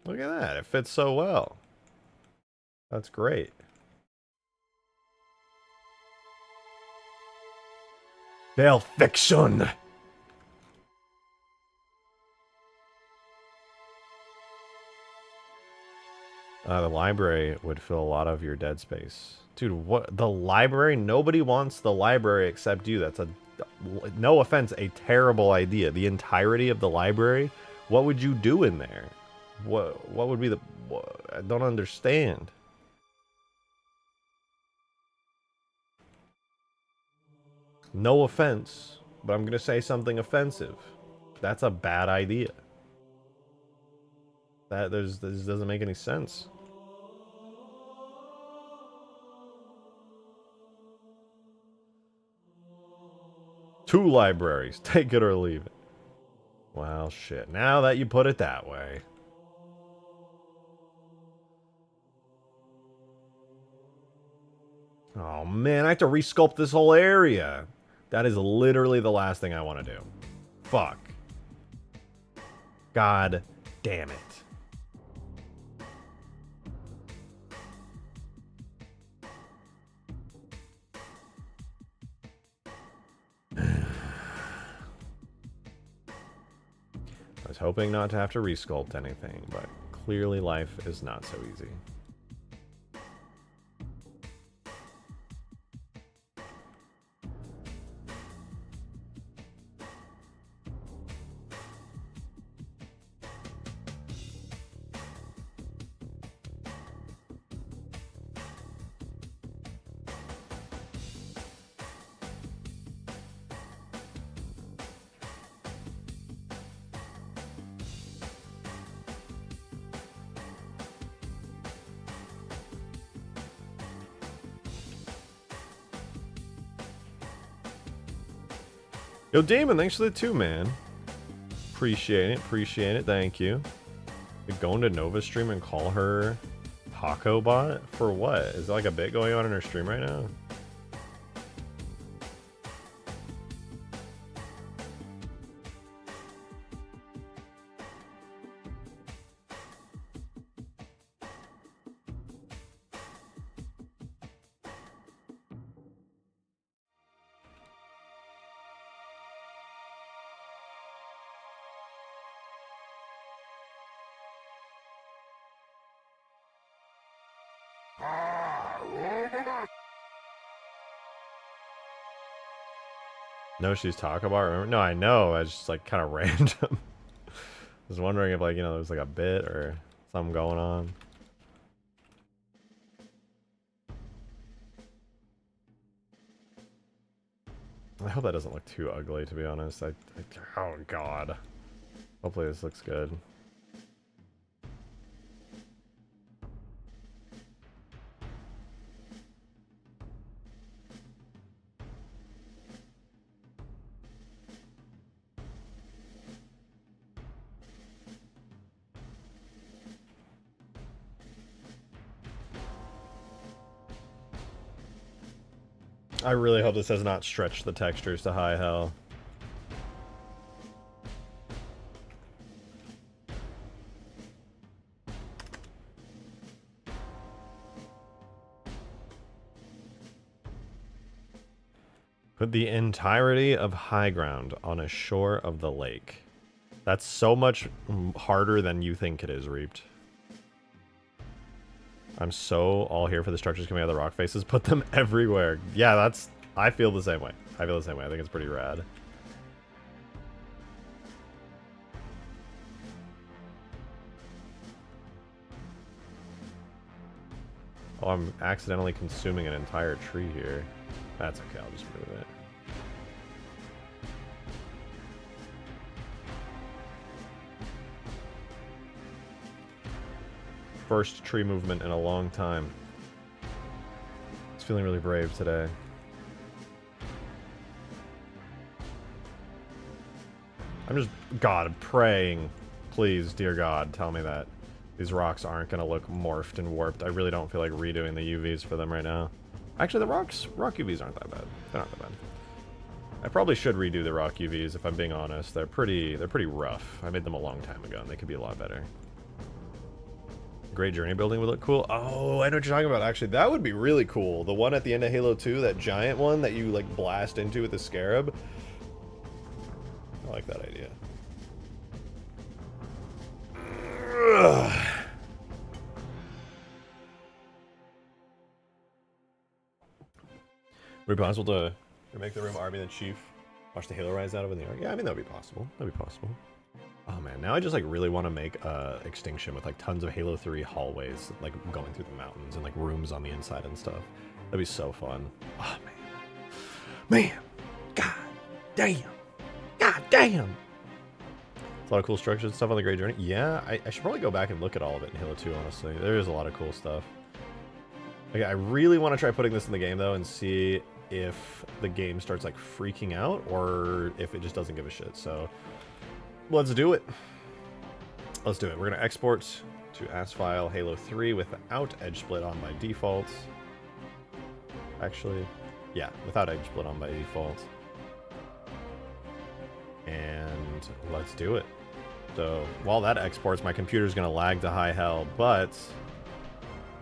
Look at that. It fits so well. That's great. Perfection. The library would fill a lot of your dead space. Dude, what? The library? Nobody wants the library except you. That's a, no offense, a terrible idea. The entirety of the library? What would you do in there? What would be the... I don't understand. No offense, but I'm going to say something offensive. That's a bad idea. This doesn't make any sense. Two libraries. Take it or leave it. Well, shit. Now that you put it that way. Oh, man. I have to resculpt this whole area. That is literally the last thing I want to do. Fuck. God damn it. I was hoping not to have to resculpt anything, but clearly life is not so easy. Yo, Damon, thanks for the 2, man. Appreciate it, thank you. You're going to Nova stream and call her Taco Bot? For what? Is there like a bit going on in her stream right now? No, she's Taco Bar. Remember? No, I know. I was just like kind of random. I was wondering if like, you know, there was like a bit or something going on. I hope that doesn't look too ugly, to be honest. Oh god. Hopefully this looks good. I really hope this does not stretch the textures to high hell. The entirety of high ground on a shore of the lake. That's so much harder than you think it is, Reaped. I'm so all here for the structures coming out of the rock faces. Put them everywhere. Yeah, that's... I feel the same way. I feel the same way. I think it's pretty rad. Oh, I'm accidentally consuming an entire tree here. That's okay, I'll just move it. First tree movement in a long time. It's feeling really brave today. I'm just, God, praying. Please, dear God, tell me that these rocks aren't going to look morphed and warped. I really don't feel like redoing the UVs for them right now. Actually, the rock UVs aren't that bad. They're not that bad. I probably should redo the rock UVs if I'm being honest. They're pretty rough. I made them a long time ago and they could be a lot better. Great Journey building would look cool. Oh, I know what you're talking about, actually. That would be really cool. The one at the end of Halo 2, that giant one that you, like, blast into with the scarab. I like that idea. Ugh. Would it be possible to make the room Army and Chief watch the Halo rise out of in the arc? Yeah, I mean, that would be possible. That would be possible. Oh man, now I just like really want to make Extinction with like tons of Halo 3 hallways, like going through the mountains and like rooms on the inside and stuff. That'd be so fun. Oh man. Man! God damn! God damn! It's a lot of cool structures and stuff on the Great Journey. Yeah, I should probably go back and look at all of it in Halo 2, honestly. There is a lot of cool stuff. Like, I really want to try putting this in the game though and see if the game starts like freaking out or if it just doesn't give a shit. So let's do it. Let's do it. We're going to export to AS file Halo 3 without edge split on by default. Actually, yeah, without edge split on by default. And let's do it. So while that exports, my computer's going to lag to high hell, but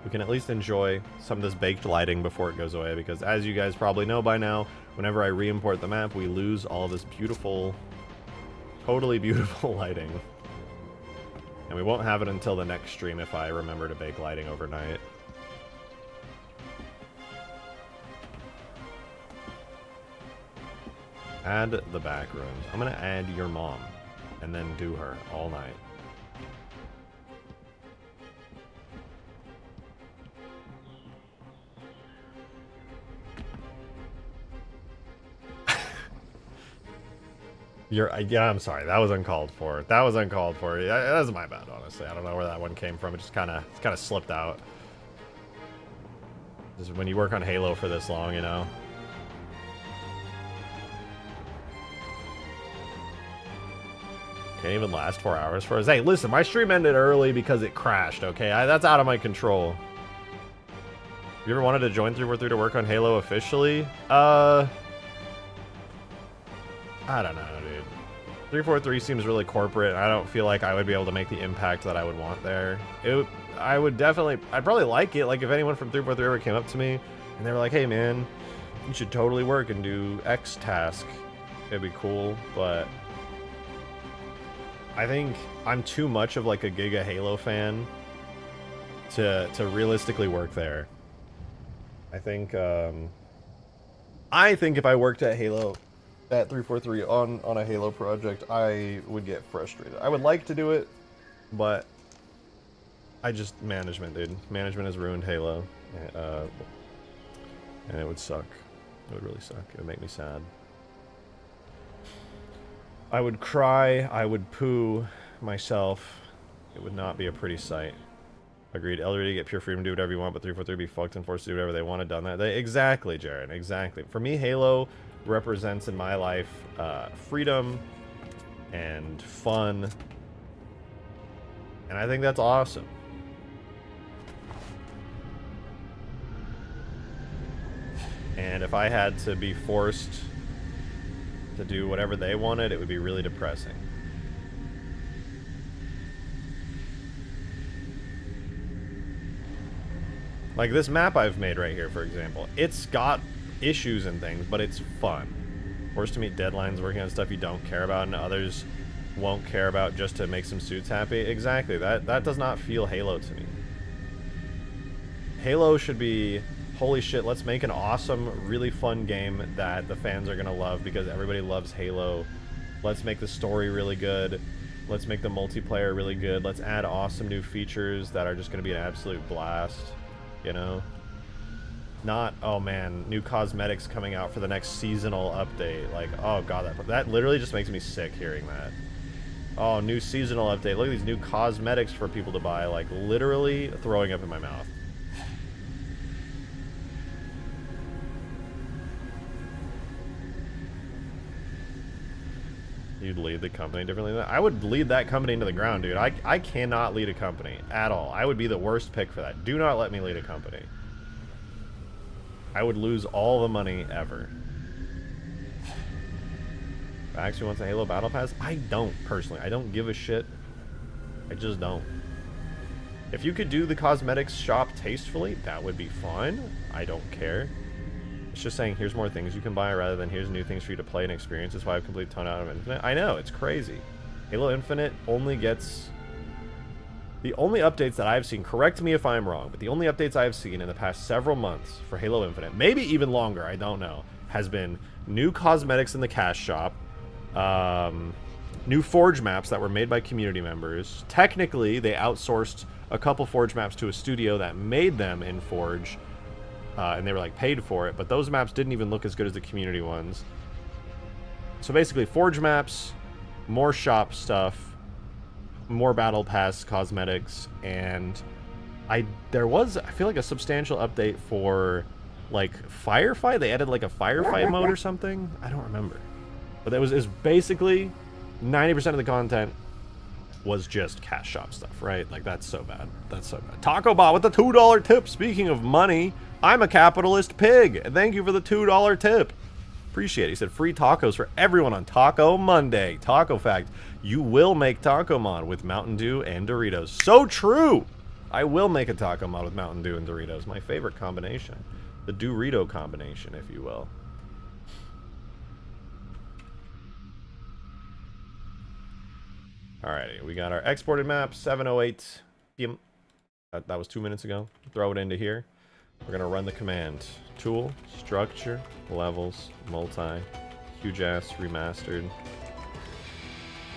we can at least enjoy some of this baked lighting before it goes away, because as you guys probably know by now, whenever I re-import the map, we lose all this beautiful, totally beautiful lighting. And we won't have it until the next stream if I remember to bake lighting overnight. Add the back rooms. I'm gonna add your mom and then do her all night. Yeah, I'm sorry. That was uncalled for. That was uncalled for. That was my bad, honestly. I don't know where that one came from. It just kind of slipped out. Just when you work on Halo for this long, you know. Can't even last 4 hours for us. Hey, listen, my stream ended early because it crashed, okay? That's out of my control. You ever wanted to join 343 to work on Halo officially? I don't know, dude. 343 seems really corporate. I don't feel like I would be able to make the impact that I would want there. I'd probably like it. Like if anyone from 343 ever came up to me and they were like, hey man, you should totally work and do X task, it'd be cool, but I think I'm too much of like a Giga Halo fan to realistically work there. I think if I worked at Halo at 343 on a Halo project, I would get frustrated. I would like to do it, but management, dude. Management has ruined Halo, and it would suck. It would really suck. It would make me sad. I would cry. I would poo myself. It would not be a pretty sight. Agreed. LRD get pure freedom, do whatever you want, but 343 be fucked and forced to do whatever they want. Done that. Exactly, Jared. Exactly. For me, Halo represents in my life freedom and fun, and I think that's awesome. And if I had to be forced to do whatever they wanted, it would be really depressing. Like this map I've made right here, for example, it's got issues and things, but it's fun. Forced to meet deadlines, working on stuff you don't care about, and others won't care about just to make some suits happy. Exactly. That does not feel Halo to me. Halo should be, holy shit, let's make an awesome, really fun game that the fans are gonna love because everybody loves Halo. Let's make the story really good. Let's make the multiplayer really good. Let's add awesome new features that are just gonna be an absolute blast, you know? Not, oh man, new cosmetics coming out for the next seasonal update. Like, oh god, that literally just makes me sick hearing that. Oh, new seasonal update. Look at these new cosmetics for people to buy. Like, literally throwing up in my mouth. You'd lead the company differently than that? I would lead that company into the ground, dude. I cannot lead a company at all. I would be the worst pick for that. Do not let me lead a company. I would lose all the money ever. Actually wants a Halo Battle Pass? I don't, personally. I don't give a shit. I just don't. If you could do the cosmetics shop tastefully, that would be fine. I don't care. It's just saying, here's more things you can buy rather than here's new things for you to play and experience. That's why I've completed a ton out of Infinite. I know, it's crazy. Halo Infinite only gets... The only updates that I've seen, correct me if I'm wrong, but the only updates I've seen in the past several months for Halo Infinite, maybe even longer, I don't know, has been new cosmetics in the cash shop, new Forge maps that were made by community members. Technically, they outsourced a couple Forge maps to a studio that made them in Forge, and they were like paid for it, but those maps didn't even look as good as the community ones. So basically, Forge maps, more shop stuff, more battle pass cosmetics, and there was, I feel like, a substantial update for like firefight. They added like a firefight mode or something. I don't remember, but it was basically 90% of the content was just cash shop stuff, right? Like, that's so bad. That's so bad. Taco Bot with the $2 tip. Speaking of money, I'm a capitalist pig. Thank you for the $2 tip. Appreciate it. He said free tacos for everyone on Taco Monday. Taco fact, you will make taco mod with Mountain Dew and Doritos. So true. I will make a taco mod with Mountain Dew and Doritos. My favorite combination. The Dorito combination, if you will. Alrighty, we got our exported map, 708 p.m. That was 2 minutes ago. Throw it into here. We're gonna run the command. Tool, structure, levels, multi, Hugegrass remastered,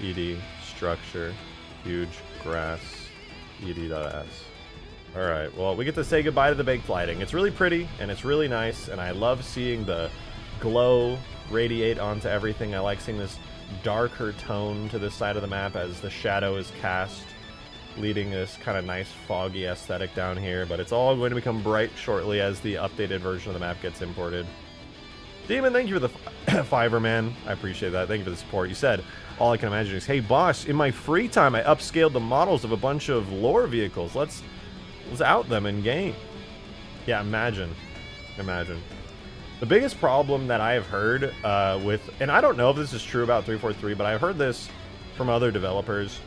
ed, structure, Hugegrass, ed.s. Alright, well, we get to say goodbye to the baked lighting. It's really pretty, and it's really nice, and I love seeing the glow radiate onto everything. I like seeing this darker tone to this side of the map as the shadow is cast, leading this kind of nice foggy aesthetic down here, but it's all going to become bright shortly as the updated version of the map gets imported. Demon, thank you for the fiver, man. I appreciate that. Thank you for the support. You said, all I can imagine is, hey boss, in my free time I upscaled the models of a bunch of lore vehicles. Let's out them in game. Yeah, imagine. The biggest problem that I have heard with, and I don't know if this is true about 343, but I've heard this from other developers.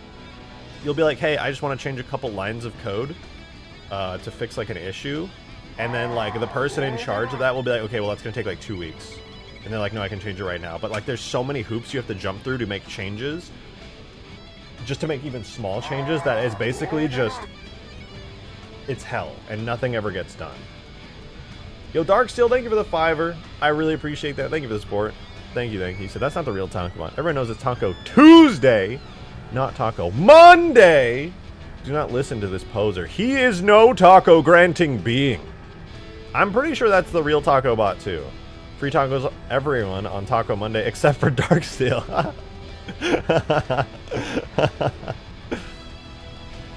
You'll be like, hey, I just want to change a couple lines of code to fix like an issue, and then like the person in charge of that will be like, okay, well that's gonna take like 2 weeks, and they're like, no, I can change it right now. But like, there's so many hoops you have to jump through to make changes, just to make even small changes, that is basically just, it's hell, and nothing ever gets done. Yo, Darksteel, thank you for the fiver. I really appreciate that. Thank you for the support. Thank you. He said, that's not the real Taco Bot. Everyone knows it's Taco Tuesday, not Taco Monday. Do not listen to this poser. He is no taco granting being. I'm pretty sure that's the real Taco Bot too. Free tacos everyone on Taco Monday except for Darksteel.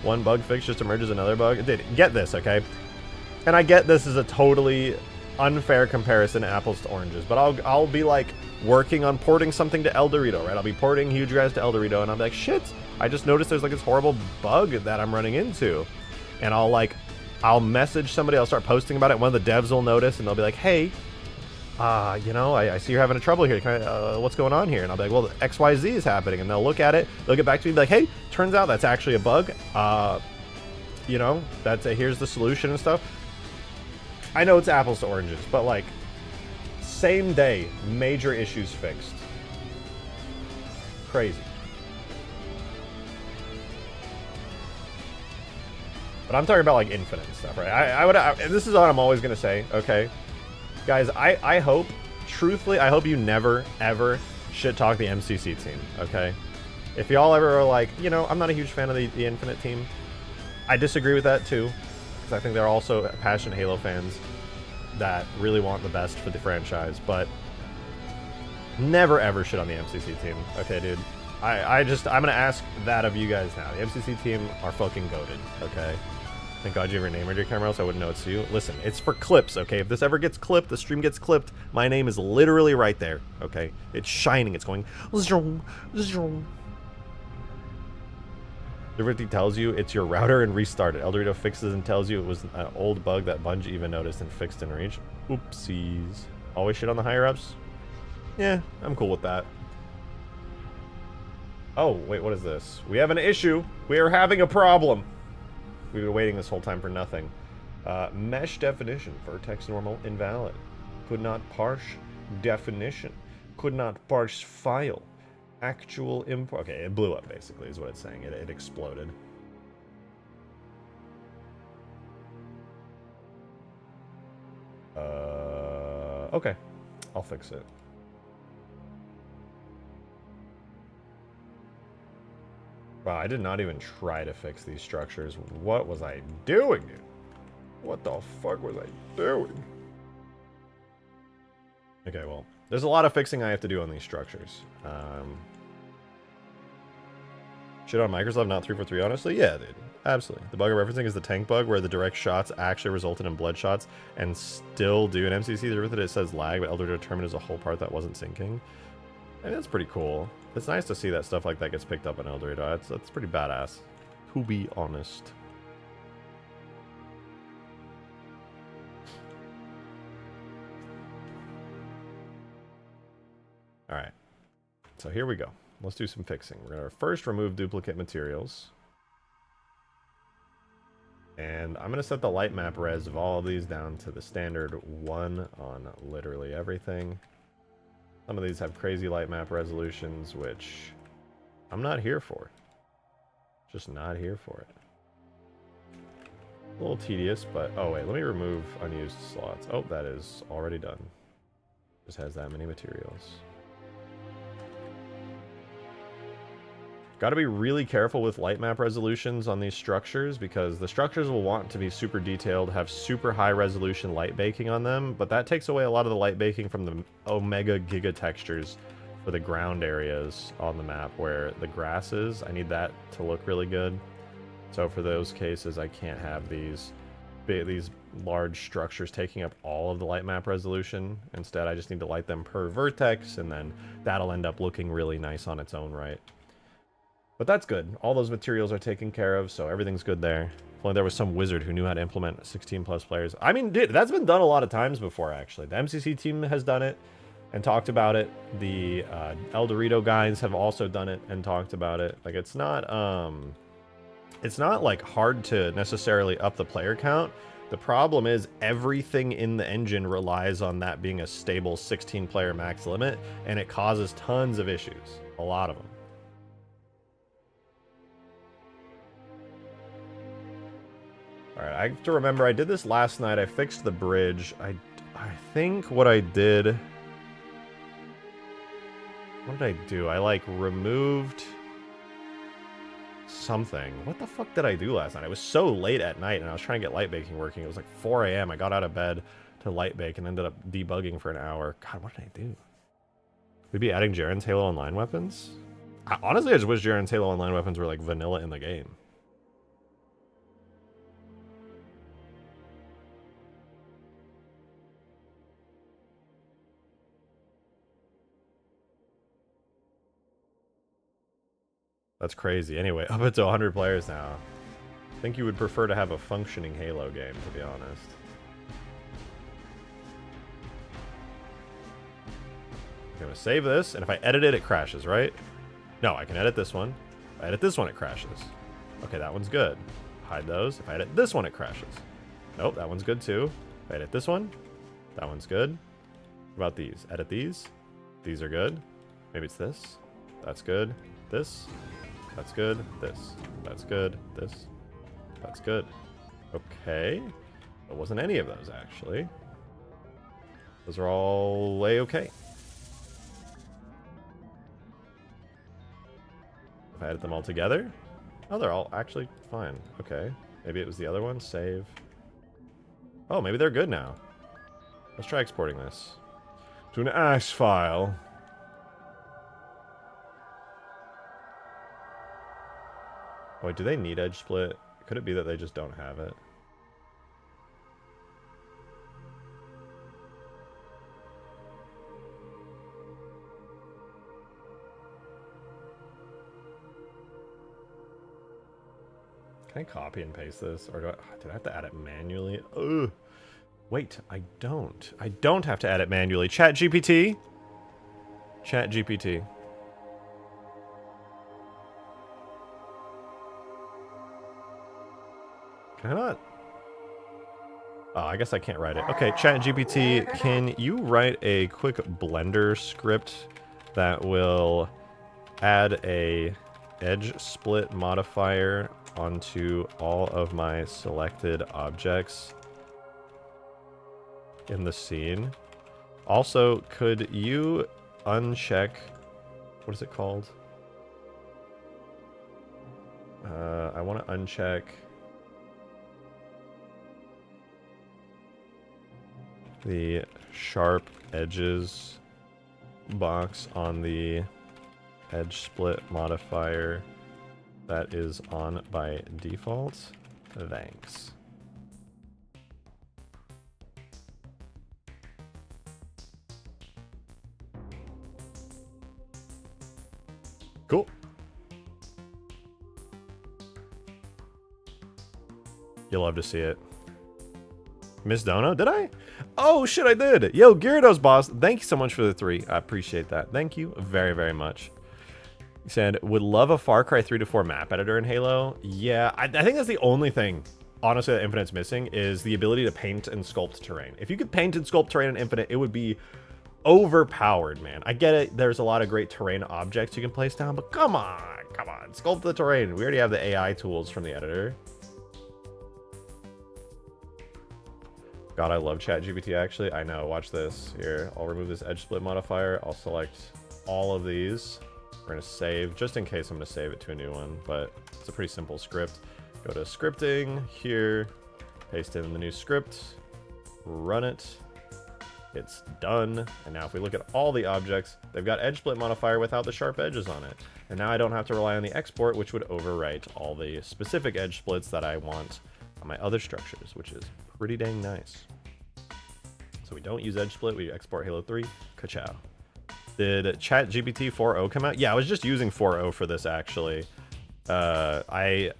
One bug fix just emerges another bug. Dude, get this, okay? And I get this is a totally unfair comparison, apples to oranges, but I'll be like working on porting something to El Dorito, right? I'll be porting Hugegrass to El Dorito, and I'll be like, shit, I just noticed there's like this horrible bug that I'm running into. And I'll message somebody, I'll start posting about it, one of the devs will notice, and they'll be like, hey, you know, I see you're having a trouble here. What's going on here? And I'll be like, well, XYZ is happening. And they'll look at it, they'll get back to me and be like, hey, turns out that's actually a bug. You know, here's the solution and stuff. I know it's apples to oranges, but like, Same day, major issues fixed. Crazy. But I'm talking about like infinite and stuff, right? This is what I'm always gonna say, okay? Guys, I hope, truthfully, I hope you never, ever shit talk the MCC team, okay? If y'all ever are like, you know, I'm not a huge fan of the infinite team, I disagree with that too, because I think they're also passionate Halo fans that really want the best for the franchise, but never ever shit on the MCC team, okay, dude? I'm gonna ask that of you guys now. The MCC team are fucking goated, okay? Thank God you have your name on your camera, else I wouldn't know it's you. Listen, it's for clips, okay? If this ever gets clipped, the stream gets clipped, my name is literally right there, okay? It's shining, it's going zoom, zoom. Diversity tells you it's your router and restart it. Eldorado fixes and tells you it was an old bug that Bungie even noticed and fixed in Reach. Oopsies. Always shit on the higher ups? Yeah, I'm cool with that. Oh, wait, what is this? We have an issue. We are having a problem. We've been waiting this whole time for nothing. Mesh definition. Vertex normal invalid. Could not parse definition. Could not parse file. Actual import. Okay, it blew up basically is what it's saying. It exploded. Okay. I'll fix it. Wow, I did not even try to fix these structures. What was I doing, dude? What the fuck was I doing? Okay, well, there's a lot of fixing I have to do on these structures. Shit on Microsoft, not 3 for 3, honestly? Yeah, dude. Absolutely. The bug I'm referencing is the tank bug, where the direct shots actually resulted in blood shots and still do an MCC. With it, it says lag, but Elder determined as a whole part that wasn't syncing. I mean, that's pretty cool. It's nice to see that stuff like that gets picked up in El Dorado. That's pretty badass, to be honest. Alright. So here we go. Let's do some fixing. We're going to first remove duplicate materials. And I'm going to set the light map res of all of these down to the standard 1 on literally everything. Some of these have crazy light map resolutions, which I'm not here for. Just not here for it. A little tedious, but... Oh, wait. Let me remove unused slots. Oh, that is already done. Just has that many materials. Got to be really careful with light map resolutions on these structures, because the structures will want to be super detailed, have super high resolution light baking on them, but that takes away a lot of the light baking from the omega giga textures for the ground areas on the map where the grass is. I need that to look really good. So for those cases, I can't have these large structures taking up all of the light map resolution. Instead, I just need to light them per vertex, and then that'll end up looking really nice on its own right. But that's good. All those materials are taken care of, so everything's good there. If only there was some wizard who knew how to implement 16 plus players. I mean, dude, that's been done a lot of times before, actually. The MCC team has done it and talked about it. The El Dorado guys have also done it and talked about it. Like, it's not like hard to necessarily up the player count. The problem is everything in the engine relies on that being a stable 16 player max limit, and it causes tons of issues. A lot of them. Alright, I have to remember, I did this last night. I fixed the bridge. I think what I did... What did I do? I, like, removed... something. What the fuck did I do last night? It was so late at night, and I was trying to get light baking working. It was like 4 a.m. I got out of bed to light bake and ended up debugging for an hour. God, what did I do? We'd be adding Jaren's Halo Online weapons? Honestly, I just wish Jaren's Halo Online weapons were, like, vanilla in the game. That's crazy. Anyway, up to 100 players now. I think you would prefer to have a functioning Halo game, to be honest. I'm gonna save this, and if I edit it, it crashes, right? No, I can edit this one. If I edit this one, it crashes. Okay, that one's good. Hide those. If I edit this one, it crashes. Nope, that one's good too. If I edit this one, that one's good. What about these? Edit these. These are good. Maybe it's this. That's good. This. That's good. This. That's good. This. That's good. Okay. It wasn't any of those, actually. Those are all A-okay. If I edit them all together? Oh, they're all actually fine. Okay. Maybe it was the other one. Save. Oh, maybe they're good now. Let's try exporting this to an AS file. Oh, wait, do they need edge split? Could it be that they just don't have it? Can I copy and paste this? Or did I have to add it manually? Ugh. Wait, I don't. I don't have to add it manually. Chat GPT. Chat GPT. Can I not? Oh, I guess I can't write it. Okay, Chat GPT, can you write a quick Blender script that will add a edge split modifier onto all of my selected objects in the scene? Also, could you uncheck, what is it called? I want to uncheck the sharp edges box on the edge split modifier that is on by default. Thanks. Cool. You'll love to see it. Miss Dono, did I? Oh shit, I did. Yo, Gyarados boss, thank you so much for the 3. I appreciate that. Thank you very, very much. He said, would love a Far Cry 3 to 4 map editor in Halo. Yeah, I think that's the only thing, honestly, that Infinite's missing is the ability to paint and sculpt terrain. If you could paint and sculpt terrain in Infinite, it would be overpowered, man. I get it. There's a lot of great terrain objects you can place down, but come on. Sculpt the terrain. We already have the AI tools from the editor. God, I love ChatGPT, actually. I know. Watch this. Here, I'll remove this edge split modifier. I'll select all of these. We're going to save, just in case I'm going to save it to a new one, but it's a pretty simple script. Go to scripting, here, paste in the new script, run it. It's done. And now if we look at all the objects, they've got edge split modifier without the sharp edges on it. And now I don't have to rely on the export, which would overwrite all the specific edge splits that I want on my other structures, which is pretty dang nice. So we don't use edge split, we export Halo 3. Ka-chow. Did ChatGPT 4.0 come out? Yeah, I was just using 4.0 for this, actually. I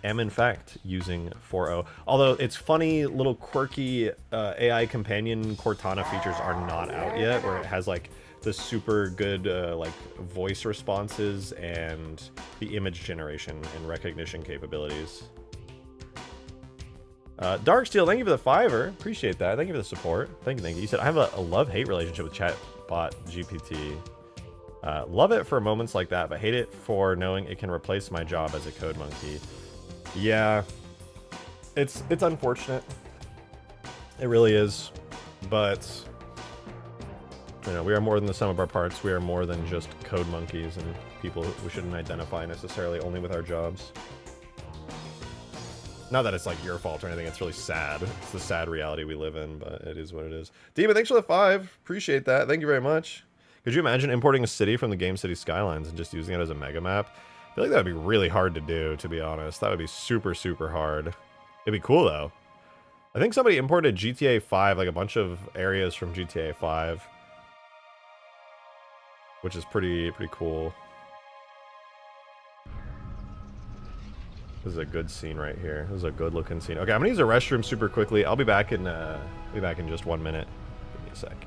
am, in fact, using 4.0. Although its funny, little quirky AI companion Cortana features are not out yet, where it has, like, the super good, like, voice responses and the image generation and recognition capabilities. Darksteel, thank you for the 5-er. Appreciate that. Thank you for the support. Thank you. You said, I have a love-hate relationship with Chatbot GPT. Love it for moments like that, but hate it for knowing it can replace my job as a code monkey. Yeah, it's unfortunate. It really is. But, you know, we are more than the sum of our parts. We are more than just code monkeys and people who shouldn't identify necessarily only with our jobs. Not that it's like your fault or anything, it's really sad. It's the sad reality we live in, but it is what it is. Demon, thanks for the 5. Appreciate that. Thank you very much. Could you imagine importing a city from the Game City Skylines and just using it as a mega map? I feel like that would be really hard to do, to be honest. That would be super, super hard. It'd be cool, though. I think somebody imported GTA 5, like a bunch of areas from GTA 5. Which is pretty cool. This is a good scene right here. This is a good looking scene. Okay, I'm gonna use a restroom super quickly. I'll be back in just 1 minute. Give me a sec.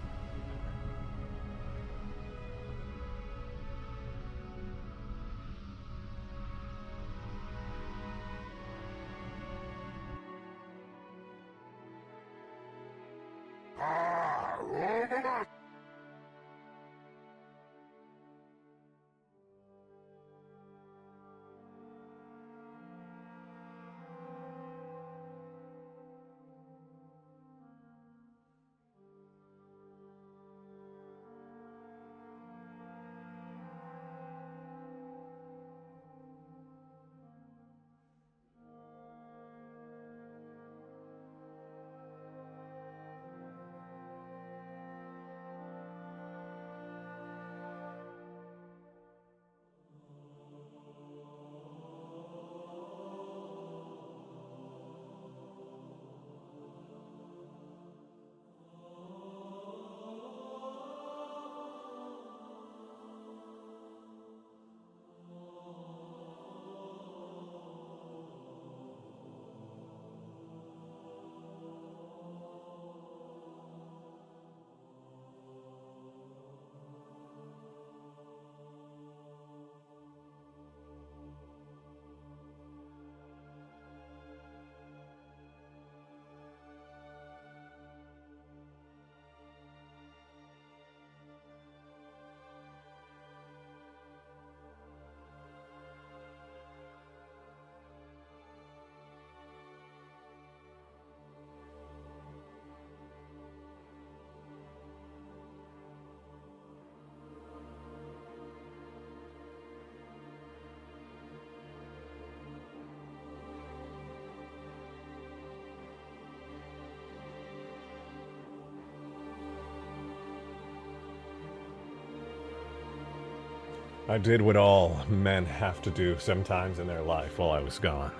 I did what all men have to do sometimes in their life while I was gone.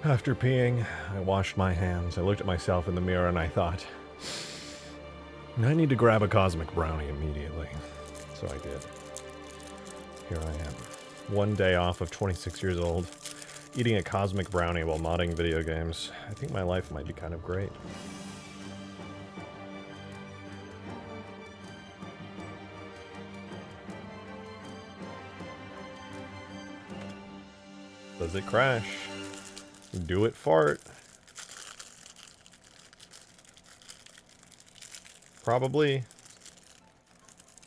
After peeing, I washed my hands. I looked at myself in the mirror and I thought, I need to grab a cosmic brownie immediately. So I did. Here I am. One day off of 26 years old, eating a cosmic brownie while modding video games. I think my life might be kind of great. Does it crash? Do it fart? Probably.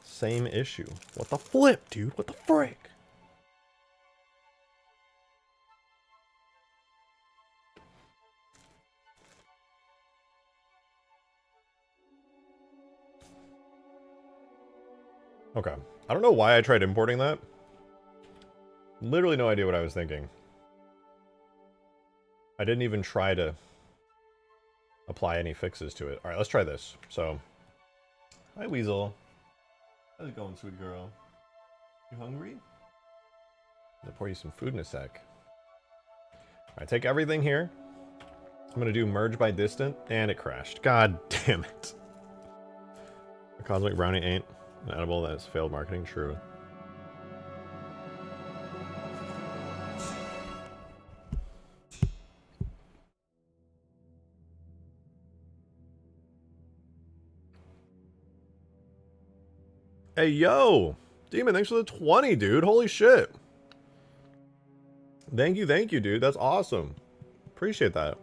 Same issue. What the flip, dude? What the frick? Okay. I don't know why I tried importing that. Literally no idea what I was thinking. I didn't even try to apply any fixes to it. Alright, let's try this. So, hi Weasel. How's it going, sweet girl? You hungry? I'll pour you some food in a sec. Alright, take everything here. I'm gonna do merge by distant, and it crashed. God damn it. A cosmic brownie ain't an edible, that is failed marketing, true. Hey, yo! Demon, thanks for the 20, dude. Holy shit. Thank you, dude. That's awesome. Appreciate that.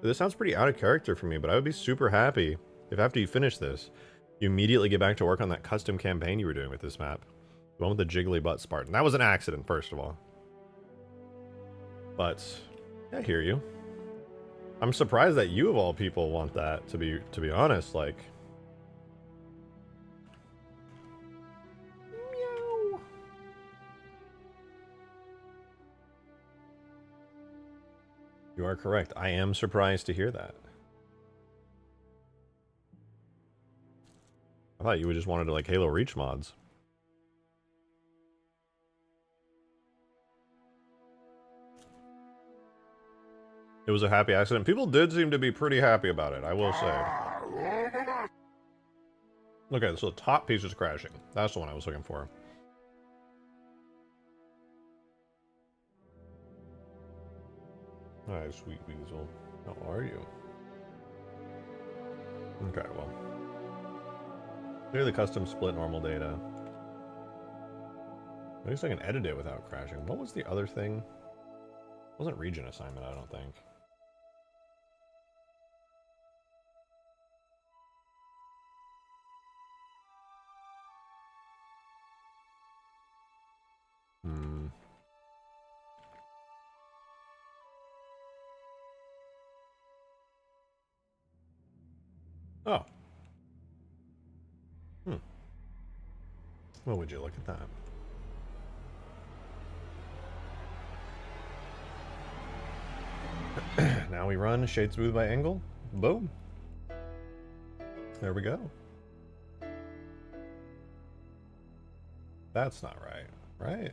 This sounds pretty out of character for me, but I would be super happy if after you finish this, you immediately get back to work on that custom campaign you were doing with this map. The one with the jiggly butt Spartan. That was an accident, first of all. But, I hear you. I'm surprised that you, of all people, want that, to be honest, like... You are correct. I am surprised to hear that. I thought you would just wanted to like Halo Reach mods. It was a happy accident. People did seem to be pretty happy about it, I will say. Okay, so the top piece is crashing. That's the one I was looking for. Alright, sweet weasel. How are you? Okay, well. Clear the custom split normal data. At least I can edit it without crashing. What was the other thing? It wasn't region assignment, I don't think. Oh. Well, would you look at that? Now we run shade smooth by angle. Boom. There we go. That's not right, right?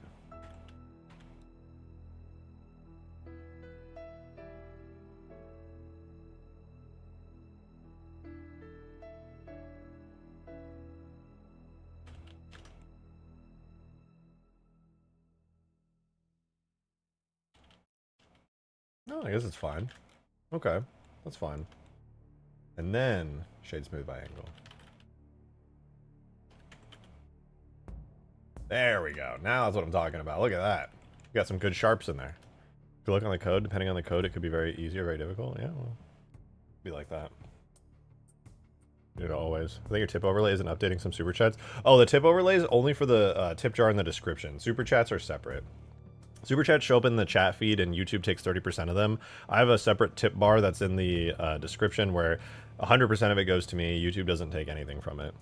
No, I guess it's fine. Okay, that's fine. And then shade smooth by angle. There we go. Now that's what I'm talking about. Look at that. You got some good sharps in there. If you look on the code, depending on the code, it could be very easy or very difficult. Yeah, well, be like that. It always. I think your tip overlay isn't updating some super chats. Oh, the tip overlay is only for the tip jar in the description. Super chats are separate. Super chats show up in the chat feed and YouTube takes 30% of them. I have a separate tip bar that's in the description where 100% of it goes to me. YouTube doesn't take anything from it.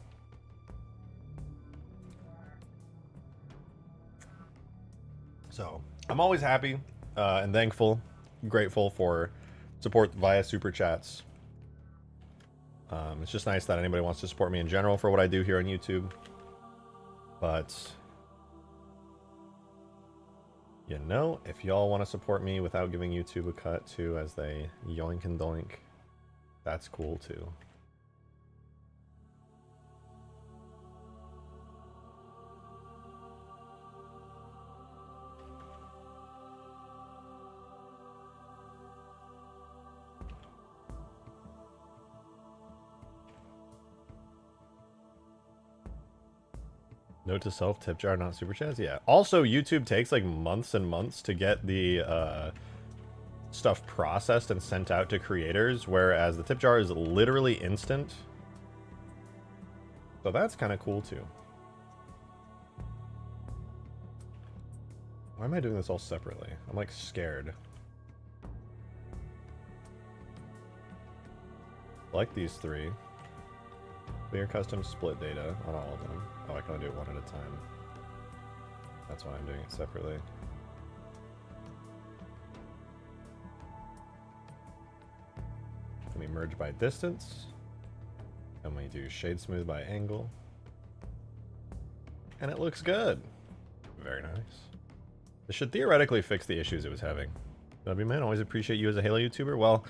So, I'm always happy and thankful, grateful for support via super chats. It's just nice that anybody wants to support me in general for what I do here on YouTube. But You know, if y'all want to support me without giving YouTube a cut too, as they yoink and doink, that's cool too. Note to self, tip jar, not super chats. Yeah. Also, YouTube takes like months and months to get the stuff processed and sent out to creators, whereas the tip jar is literally instant. So that's kind of cool too. Why am I doing this all separately? I'm like scared. Like these three. Clear custom split data on all of them. Oh, I can only do it one at a time. That's why I'm doing it separately. Let me merge by distance. And we do shade smooth by angle. And it looks good. Very nice. This should theoretically fix the issues it was having. W man, always appreciate you as a Halo YouTuber. Well,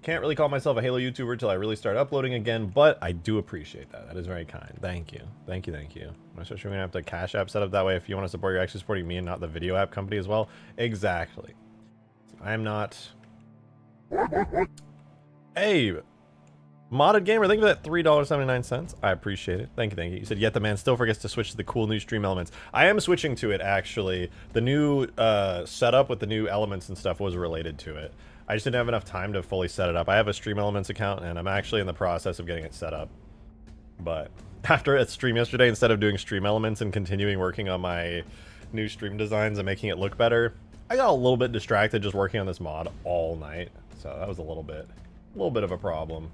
can't really call myself a Halo YouTuber until I really start uploading again, but I do appreciate that. That is very kind. Thank you. Thank you, thank you. I'm especially going to have the Cash App set up that way. If you want to support, you're actually supporting me and not the video app company as well. Exactly. I'm not... Hey! Modded Gamer, thank you for that $3.79. I appreciate it. Thank you, thank you. You said, yet the man still forgets to switch to the cool new stream elements. I am switching to it, actually. The new setup with the new elements and stuff was related to it. I just didn't have enough time to fully set it up. I have a Stream Elements account, and I'm actually in the process of getting it set up. But after a stream yesterday, instead of doing Stream Elements and continuing working on my new stream designs and making it look better, I got a little bit distracted just working on this mod all night. So that was a little bit of a problem.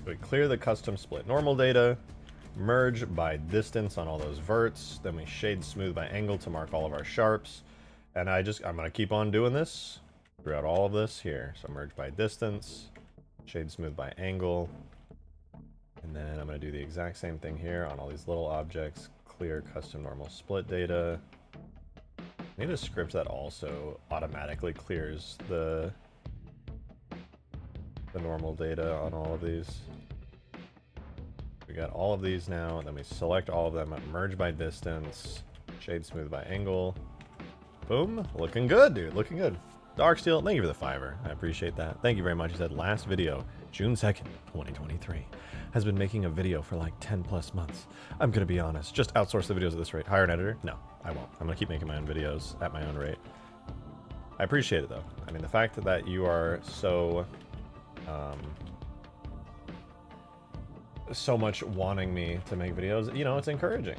We clear the custom split normal data, merge by distance on all those verts, then we shade smooth by angle to mark all of our sharps. And I'm gonna keep on doing this throughout all of this here. So merge by distance, shade smooth by angle, and then I'm gonna do the exact same thing here on all these little objects, clear custom normal split data. I need a script that also automatically clears the normal data on all of these. We got all of these now, and then we select all of them, merge by distance, shade smooth by angle. Boom. Looking good, dude. Looking good. Darksteel, thank you for the $5. I appreciate that. Thank you very much. He said, last video, June 2nd, 2023. Has been making a video for like 10 plus months. I'm gonna be honest, just outsource the videos at this rate. Hire an editor? No, I won't. I'm gonna keep making my own videos at my own rate. I appreciate it though. I mean, the fact that you are so so much wanting me to make videos, you know, it's encouraging.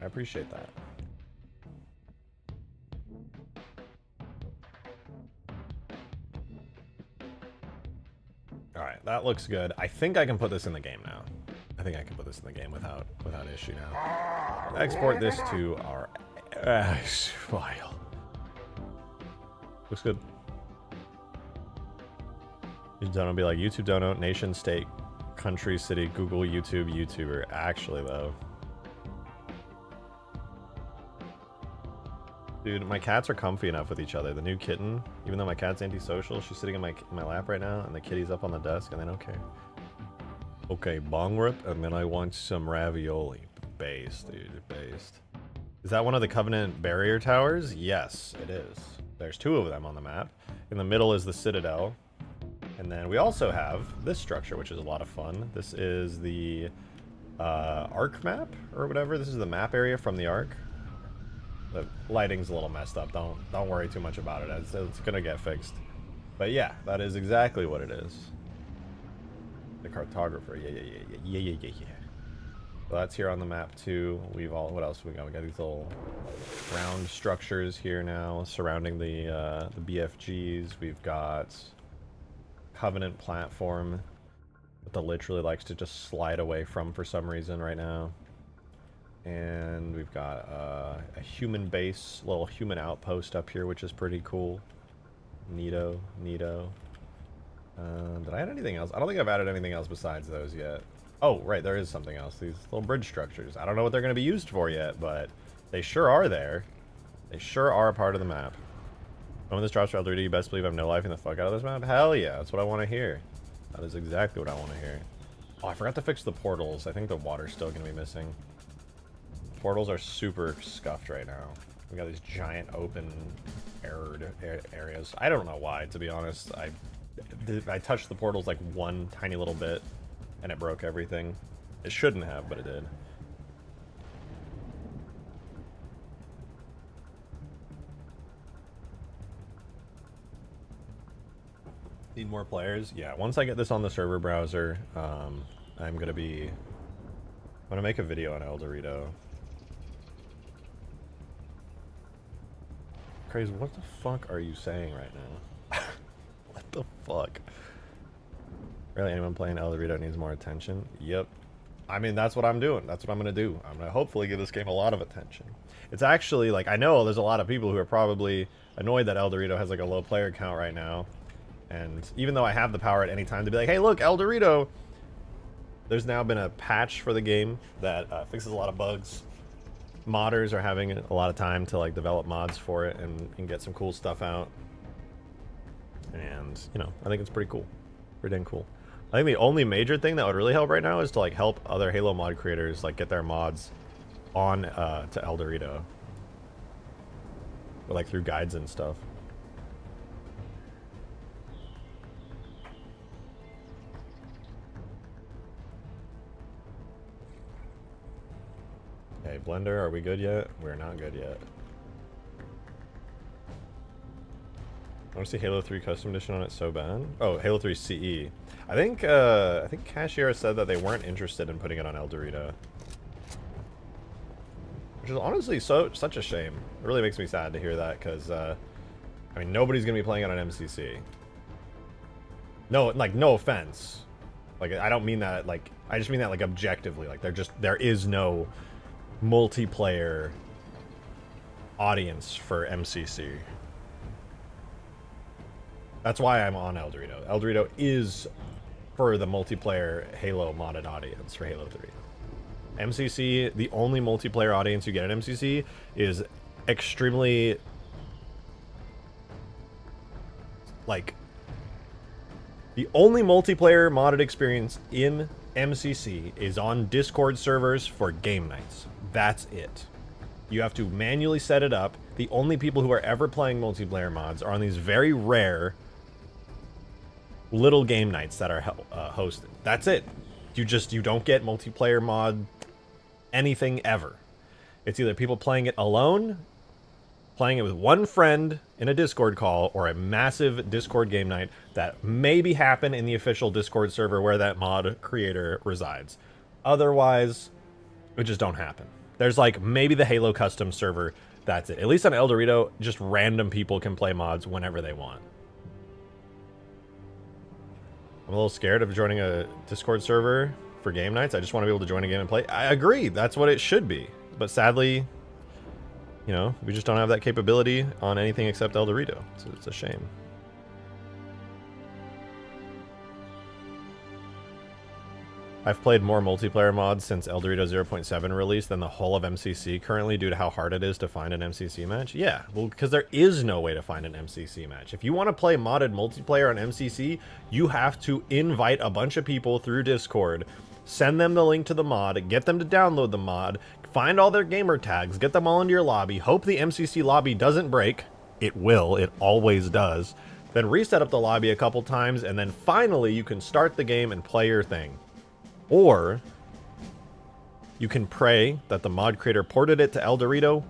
I appreciate that. All right, that looks good. I think I can put this in the game now. I think I can put this in the game without issue now. Export this to our file. Looks good. Don't be like YouTube donut, nation, state, country, city, Google, YouTube, YouTuber. Actually, though. Dude, my cats are comfy enough with each other. The new kitten, even though my cat's antisocial, she's sitting in my lap right now, and the kitty's up on the desk, and then okay, bong rip, and then I want some ravioli. Based, dude, based. Is that one of the Covenant barrier towers? Yes, it is. There's two of them on the map. In the middle is the Citadel. And then we also have this structure, which is a lot of fun. This is the Arc map, or whatever. This is the map area from the Arc. The lighting's a little messed up. Don't worry too much about it. It's gonna get fixed. But yeah, that is exactly what it is. The cartographer. Yeah. So that's here on the map too. What else we got? We got these little round structures here now surrounding the BFGs. We've got Covenant platform that the Lich really likes to just slide away from for some reason right now. And we've got a human base, little human outpost up here, which is pretty cool. Neato. Did I add anything else? I don't think I've added anything else besides those yet. Oh, right, there is something else. These little bridge structures. I don't know what they're going to be used for yet, but they sure are there. They sure are a part of the map. When this drops for L3D, you best believe I'm no lifing the fuck out of this map? Hell yeah, that's what I want to hear. That is exactly what I want to hear. Oh, I forgot to fix the portals. I think the water's still going to be missing. Portals are super scuffed right now. We got these giant open areas. I don't know why, to be honest. I touched the portals like one tiny little bit, and it broke everything. It shouldn't have, but it did. Need more players? Yeah, once I get this on the server browser, I'm gonna make a video on El Dorito. Crazy, what the fuck are you saying right now? What the fuck? Really, anyone playing El Dorito needs more attention? Yep. I mean, that's what I'm doing. That's what I'm gonna do. I'm gonna hopefully give this game a lot of attention. It's actually, like, I know there's a lot of people who are probably annoyed that El Dorito has, like, a low player count right now. And even though I have the power at any time to be like, hey, look, El Dorito, there's now been a patch for the game that fixes a lot of bugs. Modders are having a lot of time to like develop mods for it and get some cool stuff out. And, you know, I think it's pretty cool. Pretty dang cool. I think the only major thing that would really help right now is to like help other Halo mod creators like get their mods on to El Dorito. But, like through guides and stuff. Hey, Blender, are we good yet? We're not good yet. I want to see Halo 3 Custom Edition on it so bad. Oh, Halo 3 CE. I think Cashier said that they weren't interested in putting it on El Dorito. Which is honestly such a shame. It really makes me sad to hear that, because, I mean, nobody's going to be playing it on MCC. No, like, no offense. Like, I don't mean that, like, I just mean that, like, objectively. Like, there is no multiplayer audience for MCC. That's why I'm on El Dorito. El Dorito is for the multiplayer Halo modded audience for Halo 3. MCC, the only multiplayer audience you get at MCC is extremely, like, the only multiplayer modded experience in MCC is on Discord servers for game nights. That's it. You have to manually set it up. The only people who are ever playing multiplayer mods are on these very rare little game nights that are hosted. That's it. You don't get multiplayer mod anything ever. It's either people playing it alone, playing it with one friend in a Discord call, or a massive Discord game night that maybe happen in the official Discord server where that mod creator resides. Otherwise, it just don't happen. There's like maybe the Halo custom server, that's it. At least on El Dorito, just random people can play mods whenever they want. I'm a little scared of joining a Discord server for game nights. I just want to be able to join a game and play. I agree, that's what it should be. But sadly, you know, we just don't have that capability on anything except El Dorito. It's a shame. I've played more multiplayer mods since El Dorito 0.7 release than the whole of MCC currently due to how hard it is to find an MCC match. Yeah, well, because there is no way to find an MCC match. If you want to play modded multiplayer on MCC, you have to invite a bunch of people through Discord, send them the link to the mod, get them to download the mod, find all their gamer tags, get them all into your lobby, hope the MCC lobby doesn't break. It will, it always does. Then reset up the lobby a couple times, and then finally you can start the game and play your thing. Or you can pray that the mod creator ported it to El Dorito,